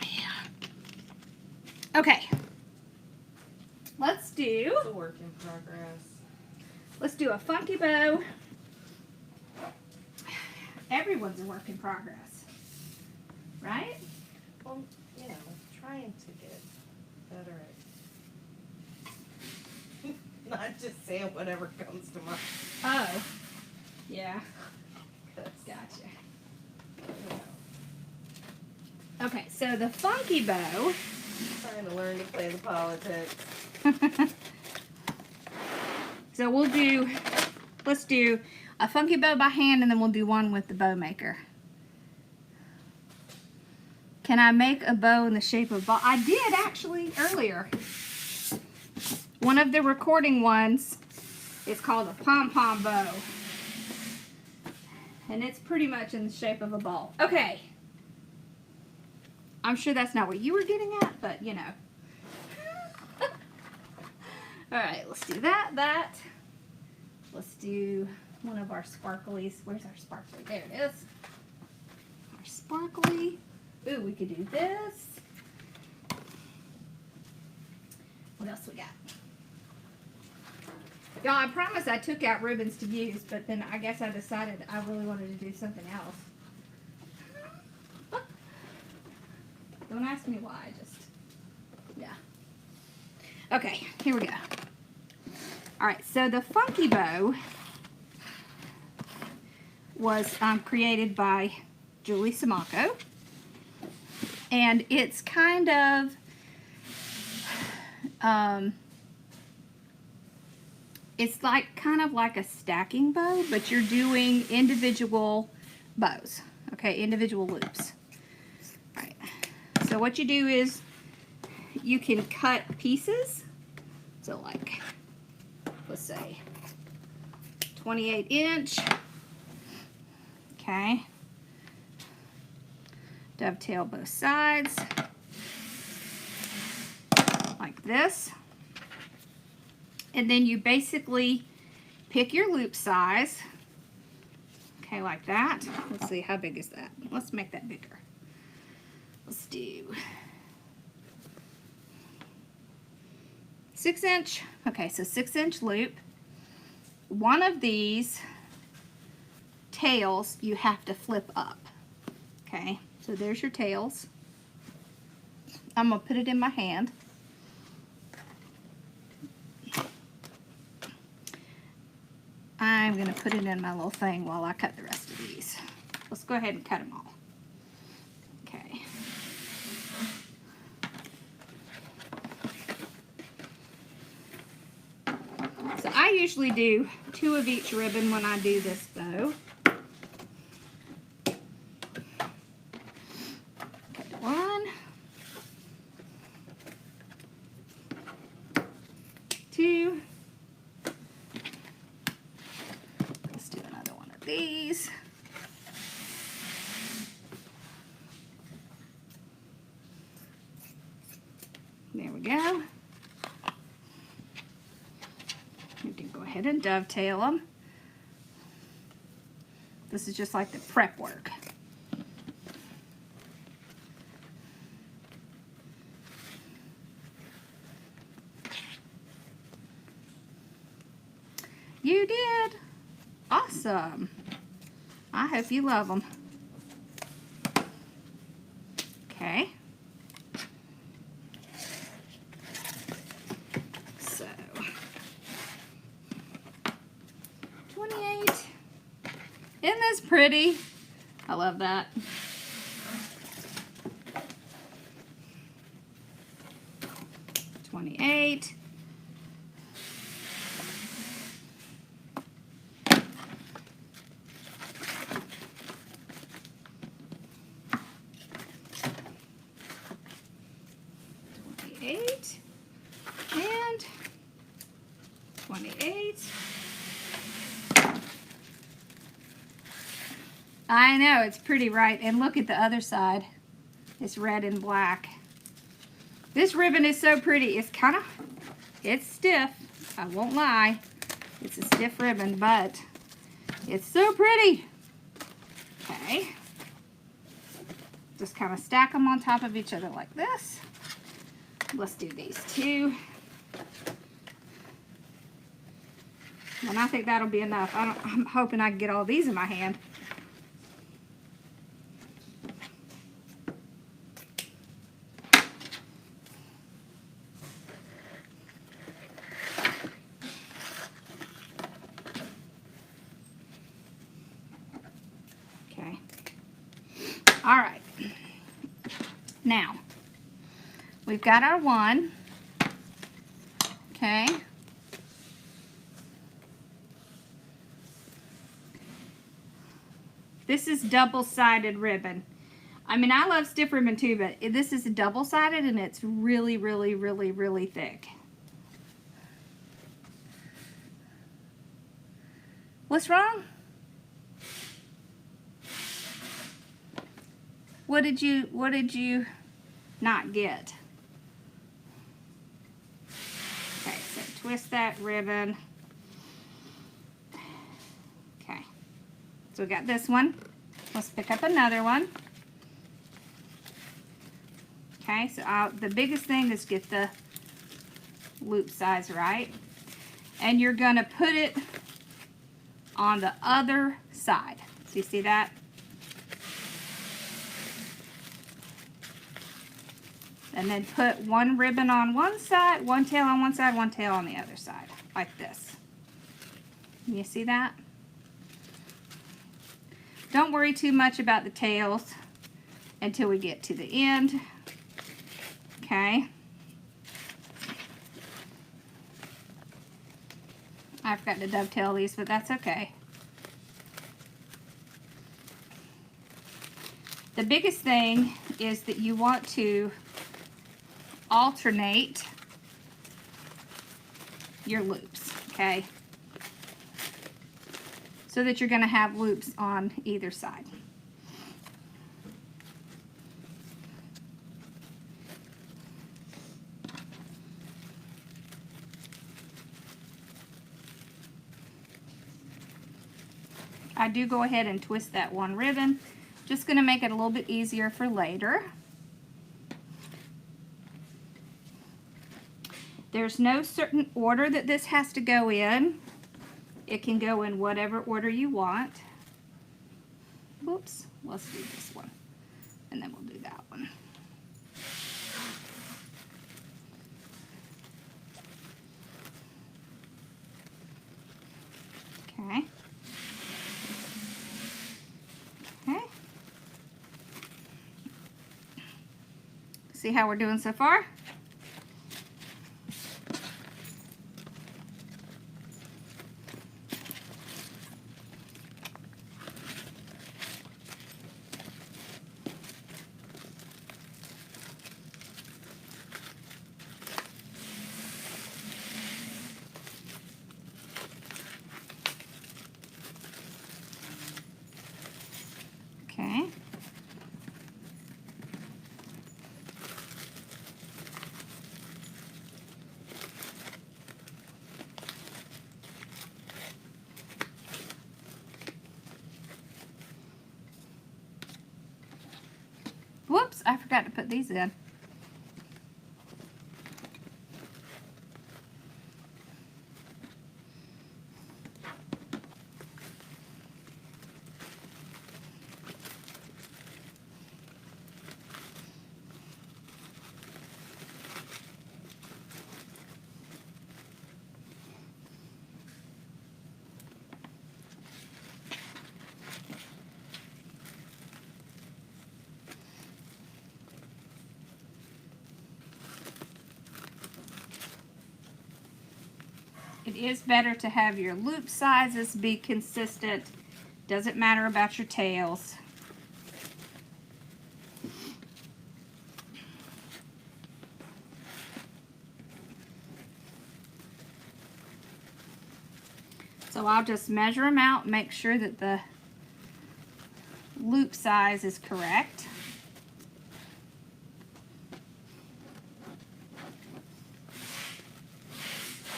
Yeah. Okay. Let's do. It's a work in progress. Let's do a funky bow. Everyone's a work in progress, right? Well, you know, trying to get better at not just saying whatever comes to mind. Oh, yeah. 'Cause, Gotcha. you know, Okay, so the funky bow. trying to learn to play the politics. So let's do a funky bow by hand, and then we'll do one with the bow maker. Can I make a bow in the shape of a ball? I did actually earlier. One of the recording ones is called a pom-pom bow. And it's pretty much in the shape of a ball. Okay. I'm sure that's not what you were getting at, but you know. Alright, let's do that. Let's do one of our sparklies. Where's our sparkly? There it is. Our sparkly. Ooh, we could do this. What else we got? Y'all, I promise I took out ribbons to use, but then I guess I decided I really wanted to do something else. Don't ask me why, just, yeah. Okay, here we go. Alright, so the funky bow was created by Julie Samaco. And it's kind of, it's like kind of like a stacking bow, but you're doing individual bows, okay, individual loops. All right. So what you do is you can cut pieces. So like, let's say 28 inch. Okay. Dovetail both sides like this. And then you basically pick your loop size. Okay, like that. Let's see, how big is that? Let's make that bigger. Let's do 6 inch. Okay, so 6 inch loop. One of these tails you have to flip up. Okay, so there's your tails. I'm gonna put it in my hand. I'm going to put it in my little thing while I cut the rest of these. Let's go ahead and cut them all. Okay. So I usually do 2 of each ribbon when I do this bow. Cut 1. 2. These. There we go. You can go ahead and dovetail them. This is just like the prep work. You did. Awesome. I hope you love them. Okay. So, 28. Isn't this pretty? I love that. 28. And 28. I know, it's pretty, right? And look at the other side. It's red and black. This ribbon is so pretty. It's stiff. I won't lie. It's a stiff ribbon, but it's so pretty. Okay. Just kind of stack them on top of each other like this. Let's do these two. And I think that'll be enough. I'm hoping I can get all these in my hand. Okay. All right. Now, we've got our one. Okay. This is double-sided ribbon. I mean, I love stiff ribbon too, but this is double-sided and it's really, really, really, really thick. What's wrong? What did you not get? Okay, so twist that ribbon. Okay. So we got this one. Let's pick up another one. Okay, so the biggest thing is get the loop size right. And you're going to put it on the other side. So you see that? And then put one ribbon on one side, one tail on one side, one tail on the other side, like this. You see that? Don't worry too much about the tails until we get to the end. Okay. I forgot to dovetail these, but that's okay. The biggest thing is that you want to alternate your loops, okay? So that you're going to have loops on either side. I do go ahead and twist that one ribbon. Just going to make it a little bit easier for later. There's no certain order that this has to go in. It can go in whatever order you want. Whoops, let's do this one. And then we'll do that one. Okay. Okay. See how we're doing so far? Okay. Whoops, I forgot to put these in. is better to have your loop sizes be consistent. Doesn't matter about your tails. So I'll just measure them out, make sure that the loop size is correct.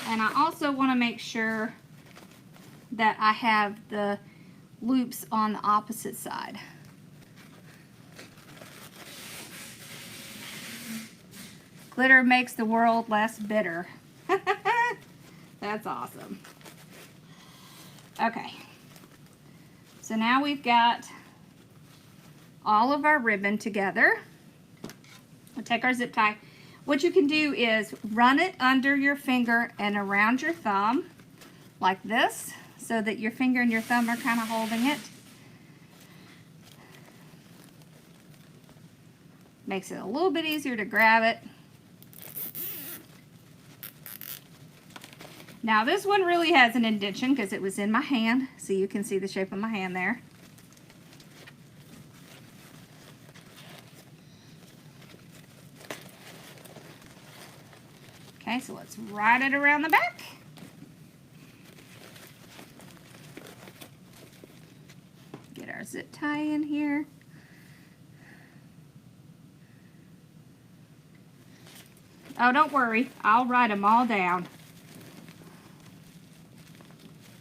And I also want to make sure that I have the loops on the opposite side. Glitter makes the world less bitter. That's awesome. Okay, so now we've got all of our ribbon together. We'll take our zip tie. What you can do is run it under your finger and around your thumb like this, so that your finger and your thumb are kind of holding it. Makes it a little bit easier to grab it. Now this one really has an indentation because it was in my hand, so you can see the shape of my hand there. Okay, so let's write it around the back. Get our zip tie in here. Oh, don't worry, I'll write them all down.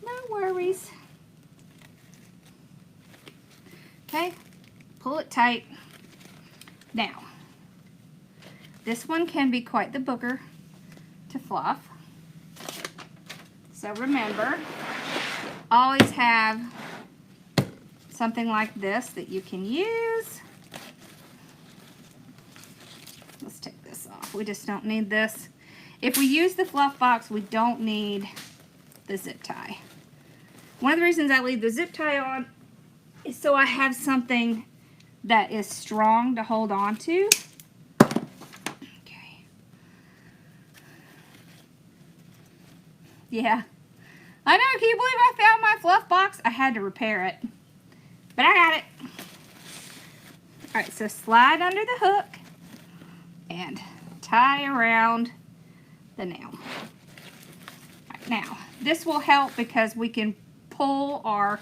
No worries. Okay, pull it tight. Now, this one can be quite the booger to fluff. So remember, always have something like this that you can use. Let's take this off. We just don't need this. If we use the fluff box, we don't need the zip tie. One of the reasons I leave the zip tie on is so I have something that is strong to hold on to. Okay. Yeah. I know, can you believe I found my fluff box? I had to repair it. But I got it. Alright, so slide under the hook and tie around the nail. Right, now, this will help because we can pull our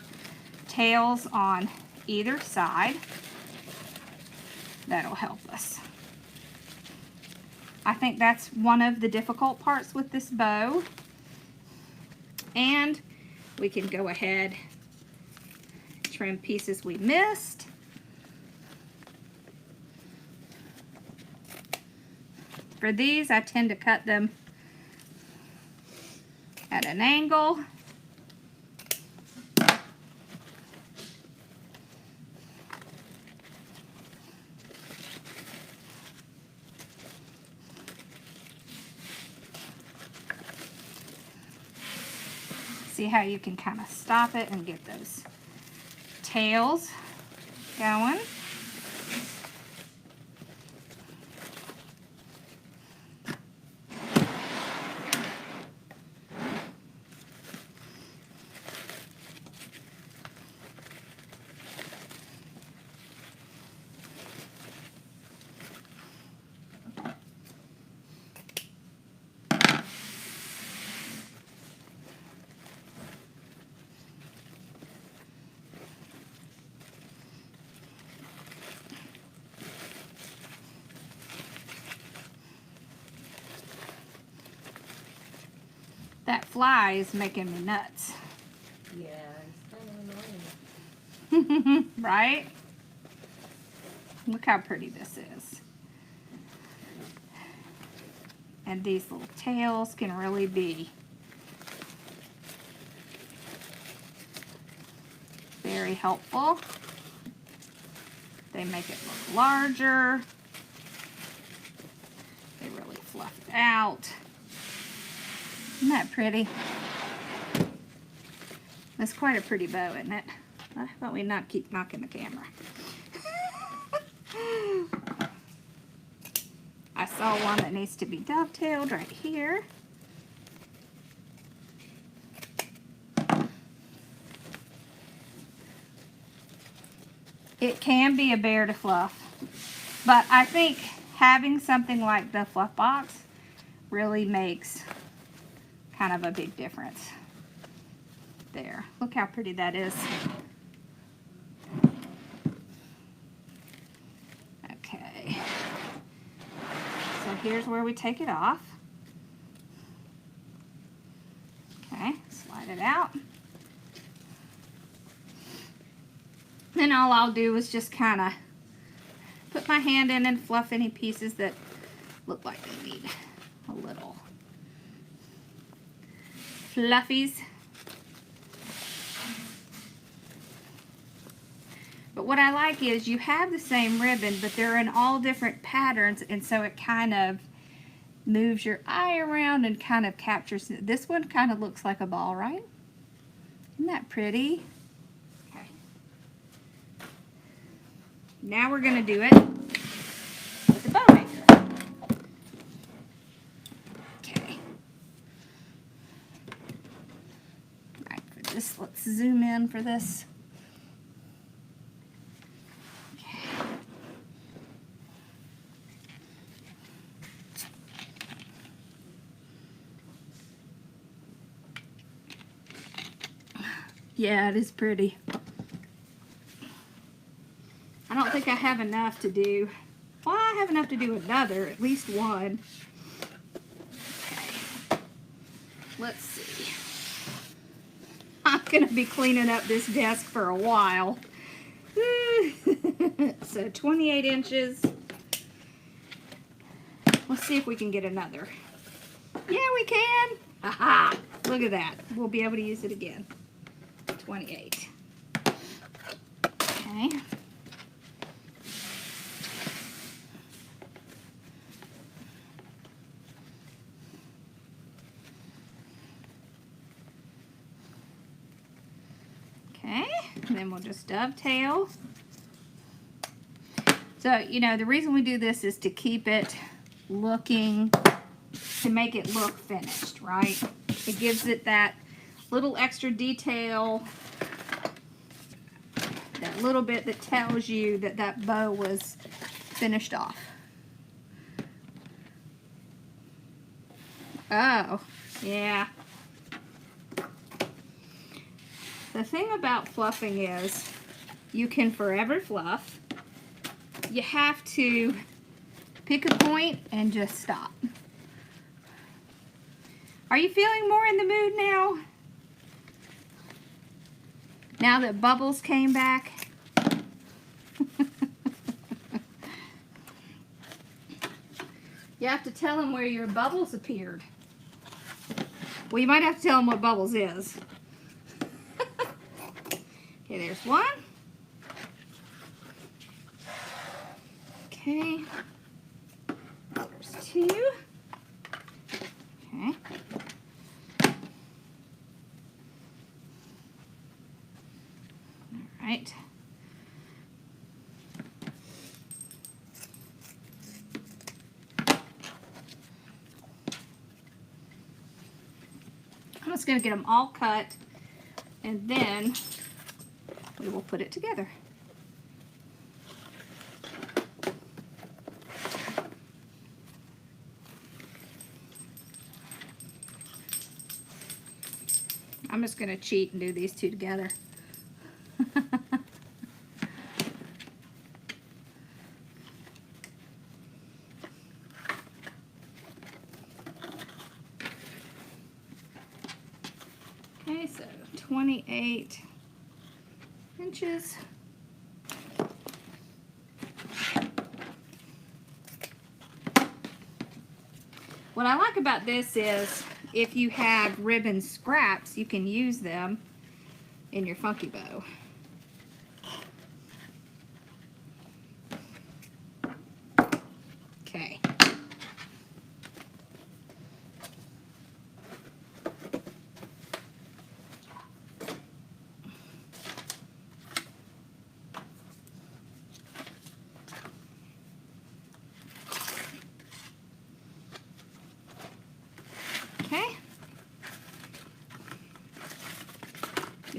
tails on either side. That'll help us. I think that's one of the difficult parts with this bow. And we can go ahead, trim pieces we missed. For these, I tend to cut them at an angle. See how you can kind of stop it and get those tails going. That fly is making me nuts. Yeah, it's kind of annoying. Right? Look how pretty this is. And these little tails can really be very helpful. They make it look larger. They really fluff it out. Isn't that pretty? That's quite a pretty bow, isn't it? I thought we'd not keep knocking the camera. I saw one that needs to be dovetailed right here. it can be a bear to fluff. But I think having something like the fluff box really makes kind of a big difference. There, look how pretty that is. Okay, so here's where we take it off. Okay, slide it out. Then all I'll do is just kind of put my hand in and fluff any pieces that look like they need a little fluffies. But what I like is you have the same ribbon, but they're in all different patterns, and so it kind of moves your eye around and kind of captures it. This one kind of looks like a ball, right? Isn't that pretty? Okay. Now we're going to do it with the bow maker. Okay. All right, for this, let's zoom in for this. Yeah, it is pretty. I don't think I have enough to do. Well, I have enough to do another, at least one. Okay. Let's see. I'm going to be cleaning up this desk for a while. So 28 inches. Let's see if we can get another. Yeah, we can. Aha! Look at that. We'll be able to use it again. 28. Okay. Okay, and then we'll just dovetail. So, you know, the reason we do this is to keep it looking, to make it look finished, right? It gives it that little extra detail, that little bit that tells you that that bow was finished off. Oh, yeah. The thing about fluffing is you can forever fluff. You have to pick a point and just stop. Are you feeling more in the mood now? Now that bubbles came back? You have to tell them where your bubbles appeared. Well, you might have to tell them what bubbles is. Okay, there's one. Okay. There's two. Okay. All right. I'm just going to get them all cut, and then we will put it together. I'm just going to cheat and do these two together. Okay, so 28 inches. What I like about this is if you have ribbon scraps, you can use them in your funky bow. Okay.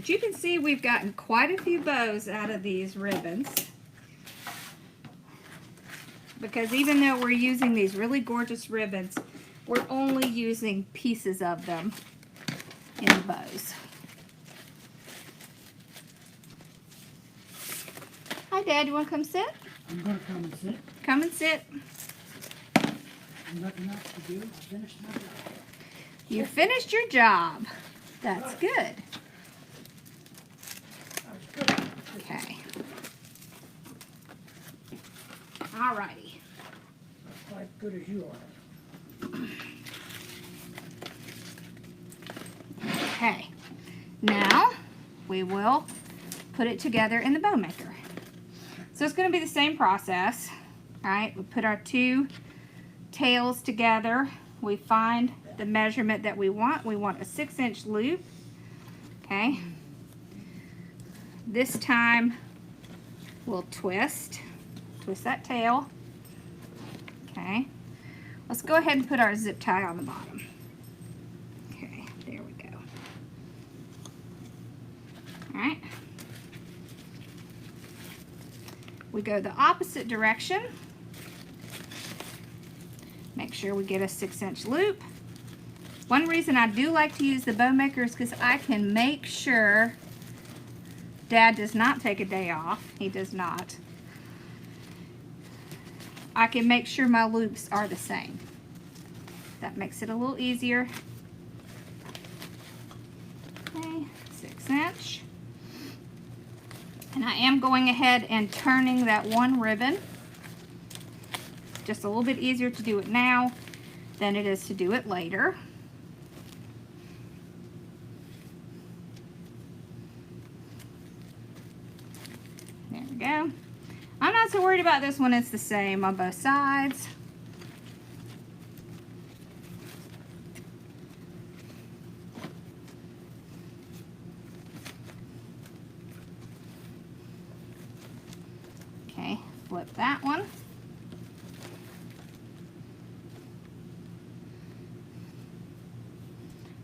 But you can see we've gotten quite a few bows out of these ribbons. Because even though we're using these really gorgeous ribbons, we're only using pieces of them in the bows. Hi, Dad. You want to come sit? I'm going to come and sit. Come and sit. Nothing else to do. I finished my job. You finished your job. That's good. That was good. Okay. Alrighty. Quite good as you are. Okay. Now we will put it together in the bow maker. So it's going to be the same process. Alright, we put our two tails together. We find the measurement that we want. We want a 6-inch loop. Okay. This time we'll twist that tail. Okay. Let's go ahead and put our zip tie on the bottom. Okay, there we go. Alright. We go the opposite direction. Make sure we get a 6-inch loop. One reason I do like to use the bow maker is because I can make sure Dad does not take a day off. He does not. I can make sure my loops are the same. That makes it a little easier. Okay, 6-inch. And I am going ahead and turning that one ribbon. Just a little bit easier to do it now than it is to do it later. There we go. I'm not so worried about this one. It's the same on both sides. Okay, flip that one.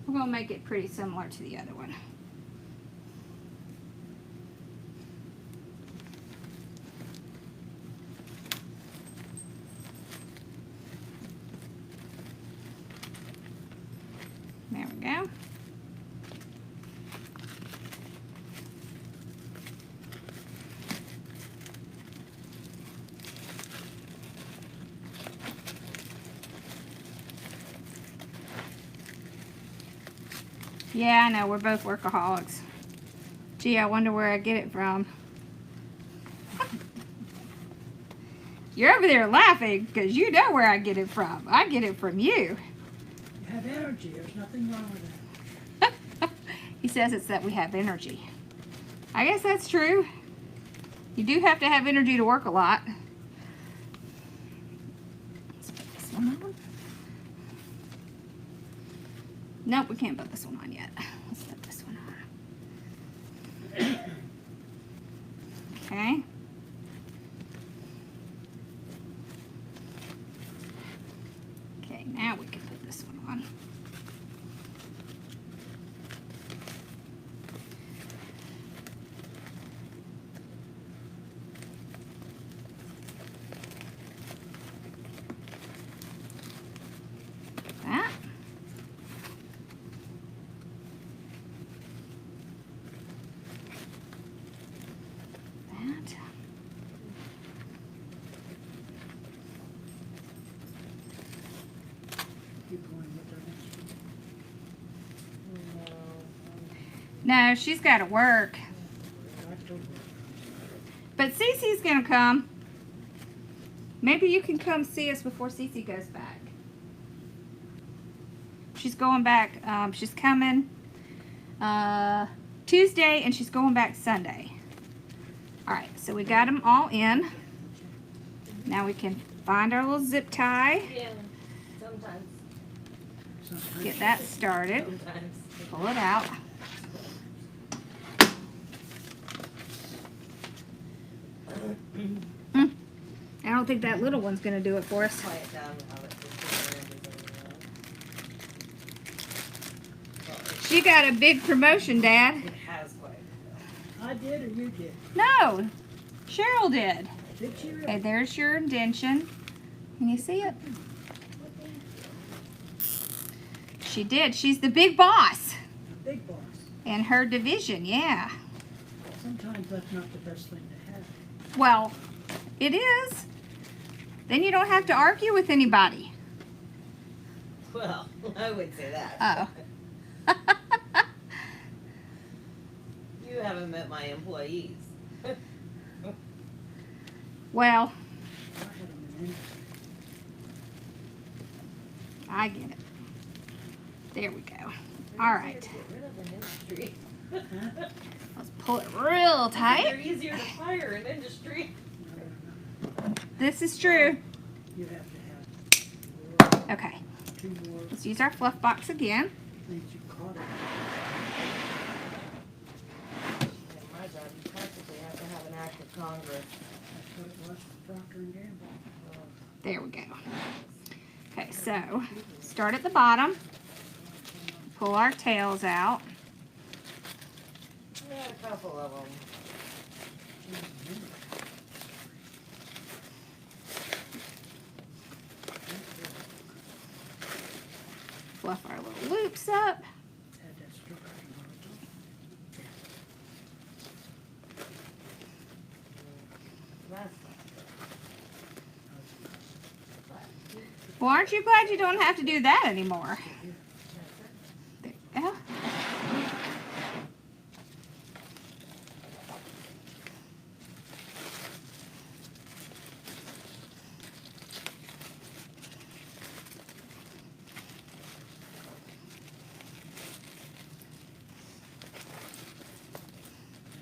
We're going to make it pretty similar to the other one. There we go. Yeah, I know, we're both workaholics. Gee, I wonder where I get it from. You're over there laughing because you know where I get it from. I get it from you. You have energy. There's nothing wrong with that. He says it's that we have energy. I guess that's true. You do have to have energy to work a lot. Let's put this one on. Nope, we can't put this one on yet. Let's put this one on. Okay. Okay, now we can put this one on. That. That. Keep going with the next one. No, she's got to work. I told her. But Cece's gonna come. Maybe you can come see us before Cece goes back. She's going back. She's coming Tuesday, and she's going back Sunday. All right, so we got them all in. Now we can find our little zip tie. Yeah, sometimes. Sometimes. Get that started. Sometimes. Pull it out. I don't think that little one's gonna do it for us. Quiet down while it's just She got a big promotion, Dad. It has quieted I did or you did? No, Cheryl did. Did she really? Okay, there's your indention. Can you see it? She did. She's the big boss Big boss. in her division, yeah. Sometimes that's not the best thing to have. Well, it is. Then you don't have to argue with anybody. Well, I would say that. Oh. You haven't met my employees. Well, I had them in industry. I get it. There we go. All right. Get rid of an industry. Let's pull it real They're tight. easier to fire in industry. This is true. You have to have Okay. 2 more Let's use our fluff box again. things you caught it. In my job, you practically have to have an act of Congress. That's what it was for Procter and Gamble. There we go. Okay, so start at the bottom. Pull our tails out. We had a couple of them. Fluff our little loops up. Had that structure on Last Well, aren't you glad you don't have to do that anymore? There you go.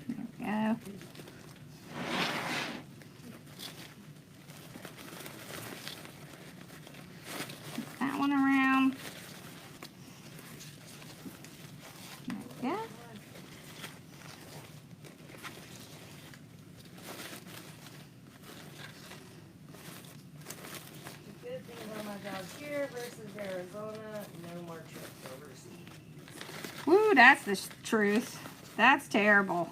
There we go. That one around. There we go. The good thing about my job here versus Arizona, no more trips overseas. Woo, that's the truth. That's terrible.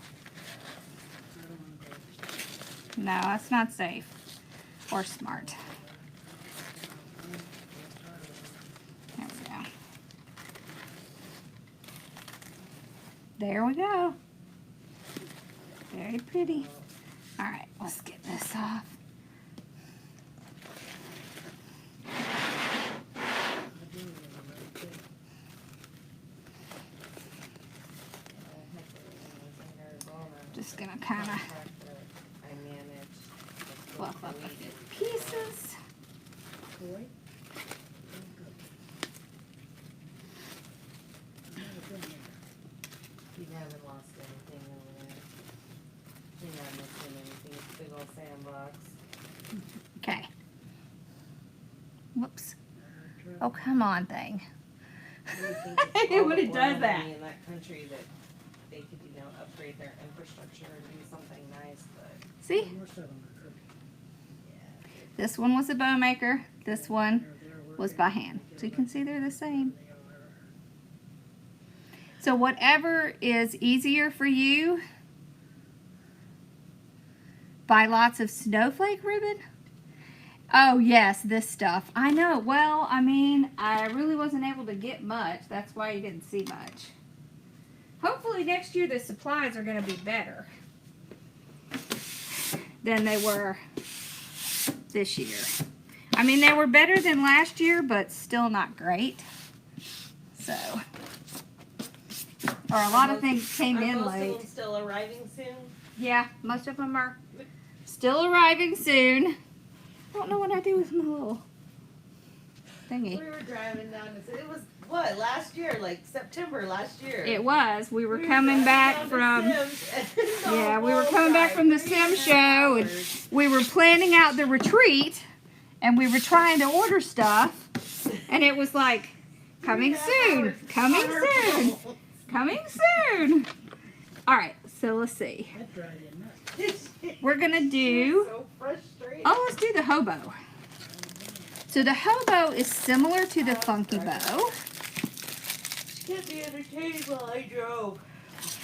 No, that's not safe or smart. There we go. There we go. Very pretty. All right, let's get this off. Just gonna kind of I manage fluff up a few pieces. Boy. You haven't lost anything over there. You're not missing anything. It's a big old sandbox. Okay. Whoops. Oh, come on, thing. I hate when it does that. In that country that they could, upgrade their infrastructure and do something nice, but See? More settlement. yeah. This one was a bow maker. This one was by hand. So you can see they're the same. So whatever is easier for you, buy lots of snowflake ribbon. Oh yes, this stuff. I know. Well, I mean, I really wasn't able to get much. That's why you didn't see much. Hopefully next year the supplies are going to be better than they were this year. I mean, they were better than last year, but still not great. So, or a lot of things came Are in most late. of them still arriving soon? Yeah, most of them are still arriving soon. I don't know what I do with my little thingy. We were driving down to, it was what, last year, like September last year. It was. We were We coming driving back down to from, Sims, and the yeah, we were whole coming back drive, from the 3.5 sim show, and hours. we were planning out the retreat, and we were trying to order stuff, and it was like, coming 3.5 soon, hours coming on our soon, phone. coming soon. All right, so let's see. That dried in nuts. We're gonna do, So frustrated. oh, let's do the hobo. So the hobo is similar to the funky bow. She kept me entertained while I drove.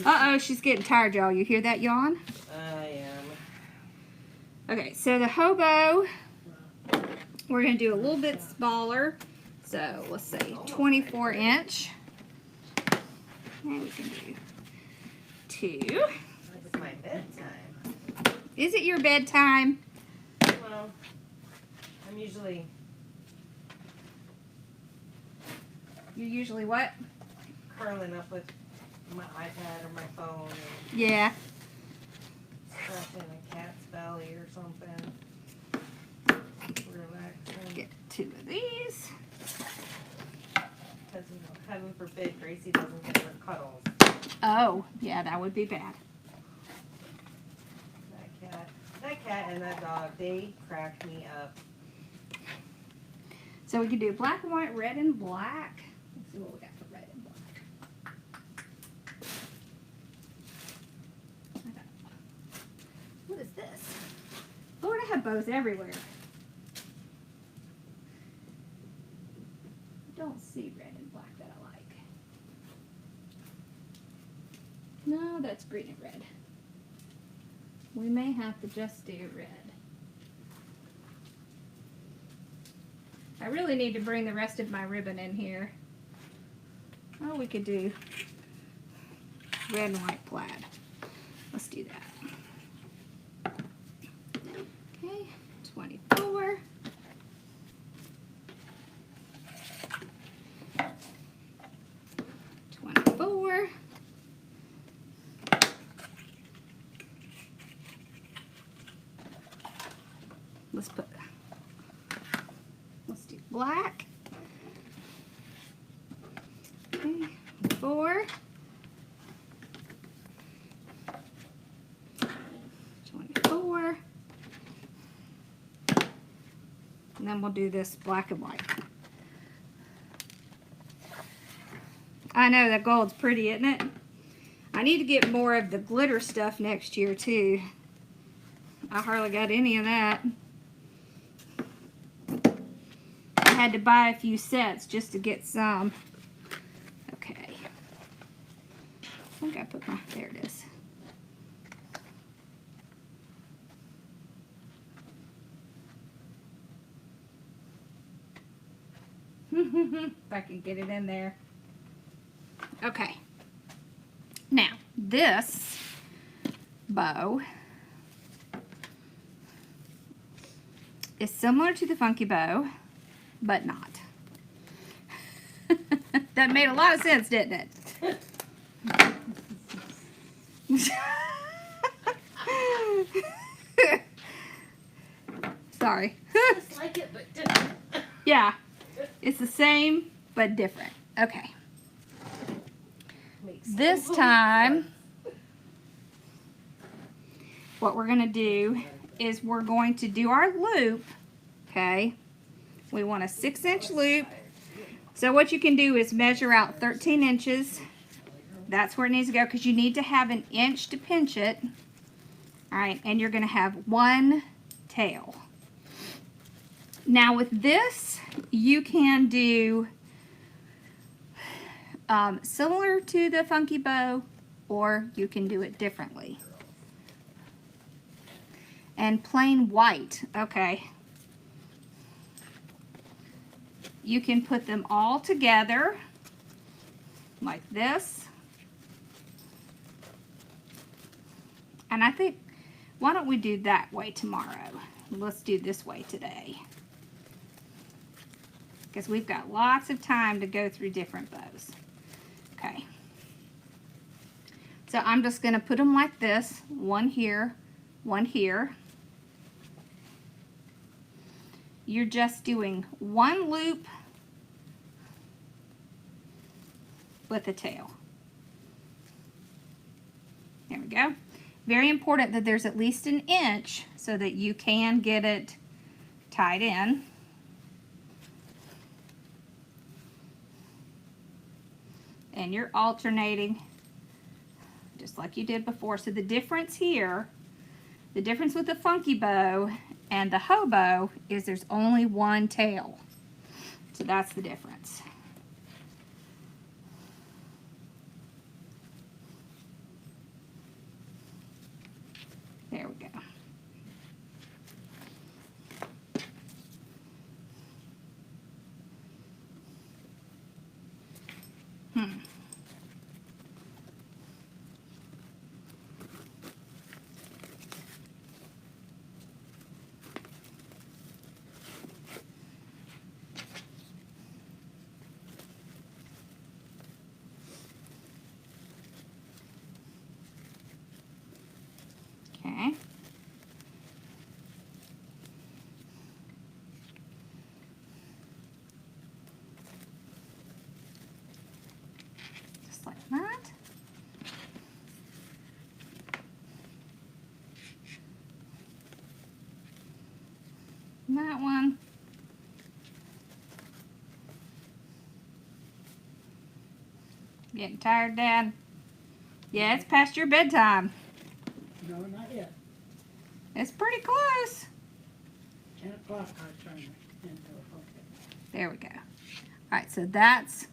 Uh-oh, she's getting tired, y'all. You hear that yawn? I am. Okay, so the hobo, we're going to do a little bit smaller. So, let's say 24 inch. And we can do 2. It's my bedtime. Is it your bedtime? Well, I'm usually You usually what? curling up with my iPad or my phone and Yeah. scratching a cat's belly or something. Relaxing. Get 2 of these. Because, you know, heaven forbid Gracie doesn't get her cuddles. Oh, yeah, that would be bad. That cat and that dog, they crack me up. So we could do black and white, red and black. Let's see what we got for red and black. What is this? Lord, I have bows everywhere. Don't see red and black that I like. No, that's green and red. We may have to just do red. I really need to bring the rest of my ribbon in here. Oh, we could do red and white plaid. Let's do that. Okay, 24. Let's do black. Okay, 4. 24. And then we'll do this black and white. I know that gold's pretty, isn't it? I need to get more of the glitter stuff next year too. I hardly got any of that. I had to buy a few sets just to get some. Okay. I think I put my, there it is. If I can get it in there. Okay. Now, this bow is similar to the funky bow, but not. That made a lot of sense, didn't it? Sorry. Just like it, but different. Yeah, it's the same, but different. Okay. Makes This total time, sense. what we're going to do is we're going to do our loop, okay? We want a 6-inch loop. So what you can do is measure out 13 inches. That's where it needs to go because you need to have an inch to pinch it. All right, and you're going to have 1 tail. Now with this, you can do similar to the funky bow, or you can do it differently. And plain white, okay. You can put them all together like this. And I think, why don't we do that way tomorrow? Let's do this way today. Because we've got lots of time to go through different bows. Okay. So I'm just going to put them like this. 1 here, 1 here. You're just doing 1 loop with a tail. There we go. Very important that there's at least an inch so that you can get it tied in. And you're alternating just like you did before. So the difference here, the difference with the funky bow and the hobo is there's only 1 tail. So that's the difference. There we go. Okay. Just like that. And that one. Getting tired, Dad? Yeah, it's past your bedtime. No, not yet. It's pretty close. 10 o'clock I turn it into a okay. There we go. Alright, so that's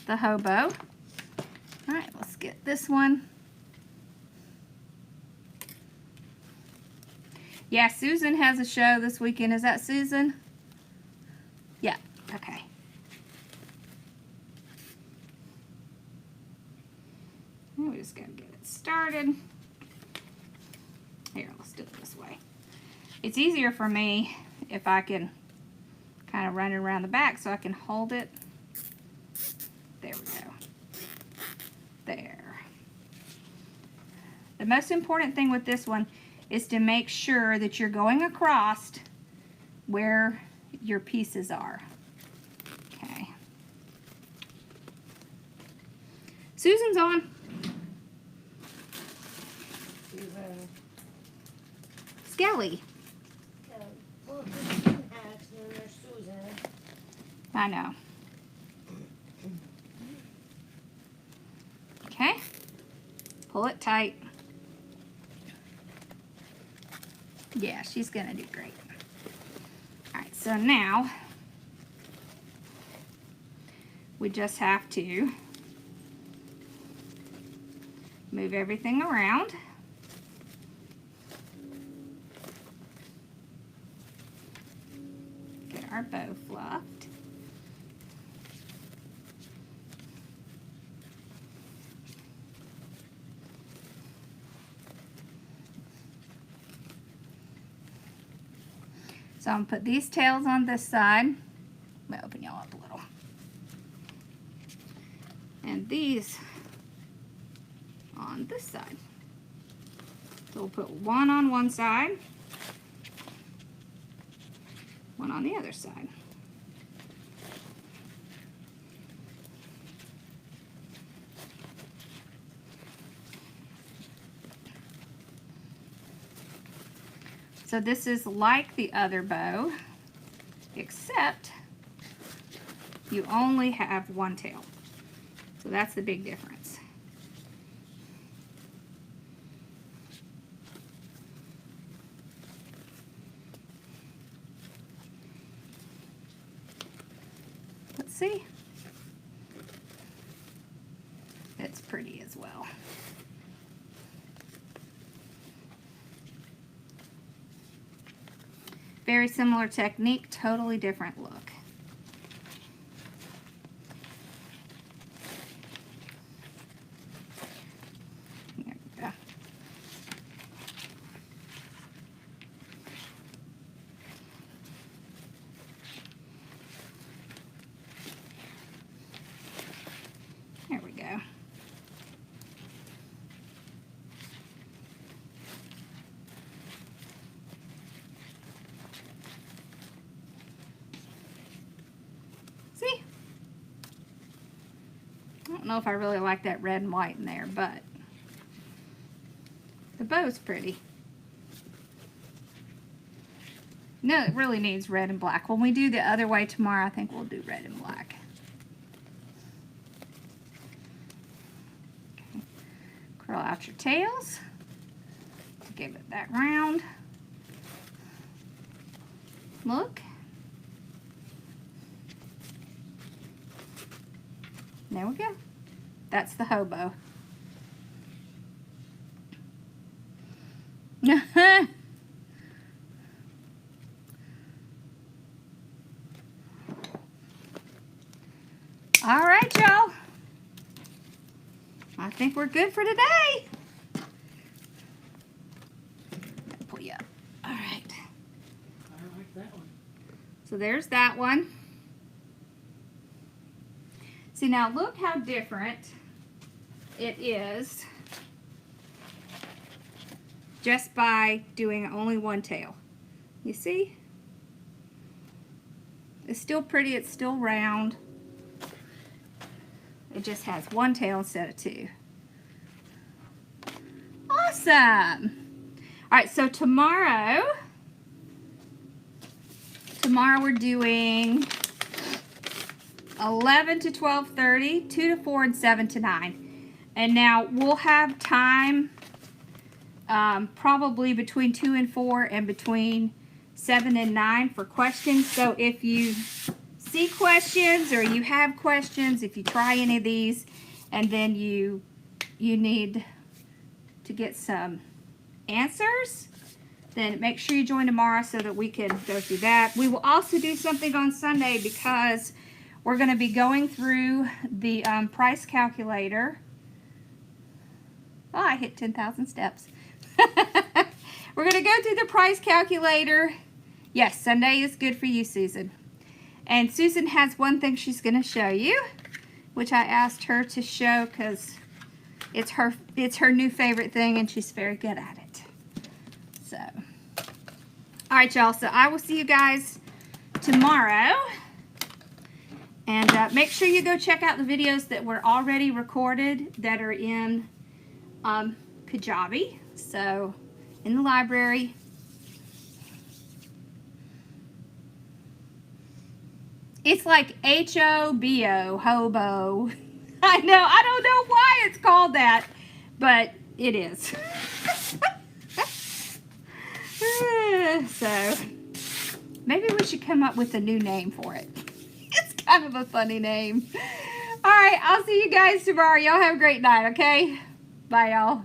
the hobo. Alright, let's get this one. Yeah, Susan has a show this weekend. Is that Susan? Yeah, okay. Now we just gotta get it started. Here, let's do it this way. It's easier for me if I can kind of run it around the back so I can hold it. There we go. There. The most important thing with this one is to make sure that you're going across where your pieces are. Okay. Susan's on. Skelly. Well, there's Susan Hacks and then there's Susan. I know. Okay. Pull it tight. Yeah, she's gonna do great. Alright, so now we just have to move everything around. Get our bow fluffed. So I'm gonna put these tails on this side. I'm gonna open y'all up a little. And these on this side. So we'll put one on one side, one on the other side. So this is like the other bow, except you only have one tail. So that's the big difference. Let's see. It's pretty as well. Very similar technique, totally different look. There we go. There we go. See? I don't know if I really like that red and white in there, but the bow's pretty. No, it really needs red and black. When we do the other way tomorrow, I think we'll do red and black. Okay. Curl out your tails to give it that round look. There we go. That's the hobo. All right, y'all. I think we're good for today. Pull you up. All right. I like that one. So there's that one. See, now look how different it is just by doing only one tail. You see? It's still pretty, it's still round. It just has one tail instead of two. Awesome. All right, so tomorrow we're doing 11 to 12:30, 2 to 4, and 7 to 9. And now we'll have time probably between 2 and 4 and between 7 and 9 for questions. So if you see questions or you have questions, if you try any of these and then you need to get some answers, then make sure you join tomorrow so that we can go through that. We will also do something on Sunday because we're going to be going through the price calculator. Oh, I hit 10,000 steps. We're going to go through the price calculator. Yes, Sunday is good for you, Susan. And Susan has one thing she's going to show you, which I asked her to show because it's her new favorite thing and she's very good at it. So, all right, y'all. So I will see you guys tomorrow. And make sure you go check out the videos that were already recorded that are in Kajabi. So, in the library. It's like H-O-B-O, Hobo. I know, I don't know why it's called that, but it is. So, maybe we should come up with a new name for it. It's kind of a funny name. All right, I'll see you guys tomorrow. Y'all have a great night, okay? Bye, y'all.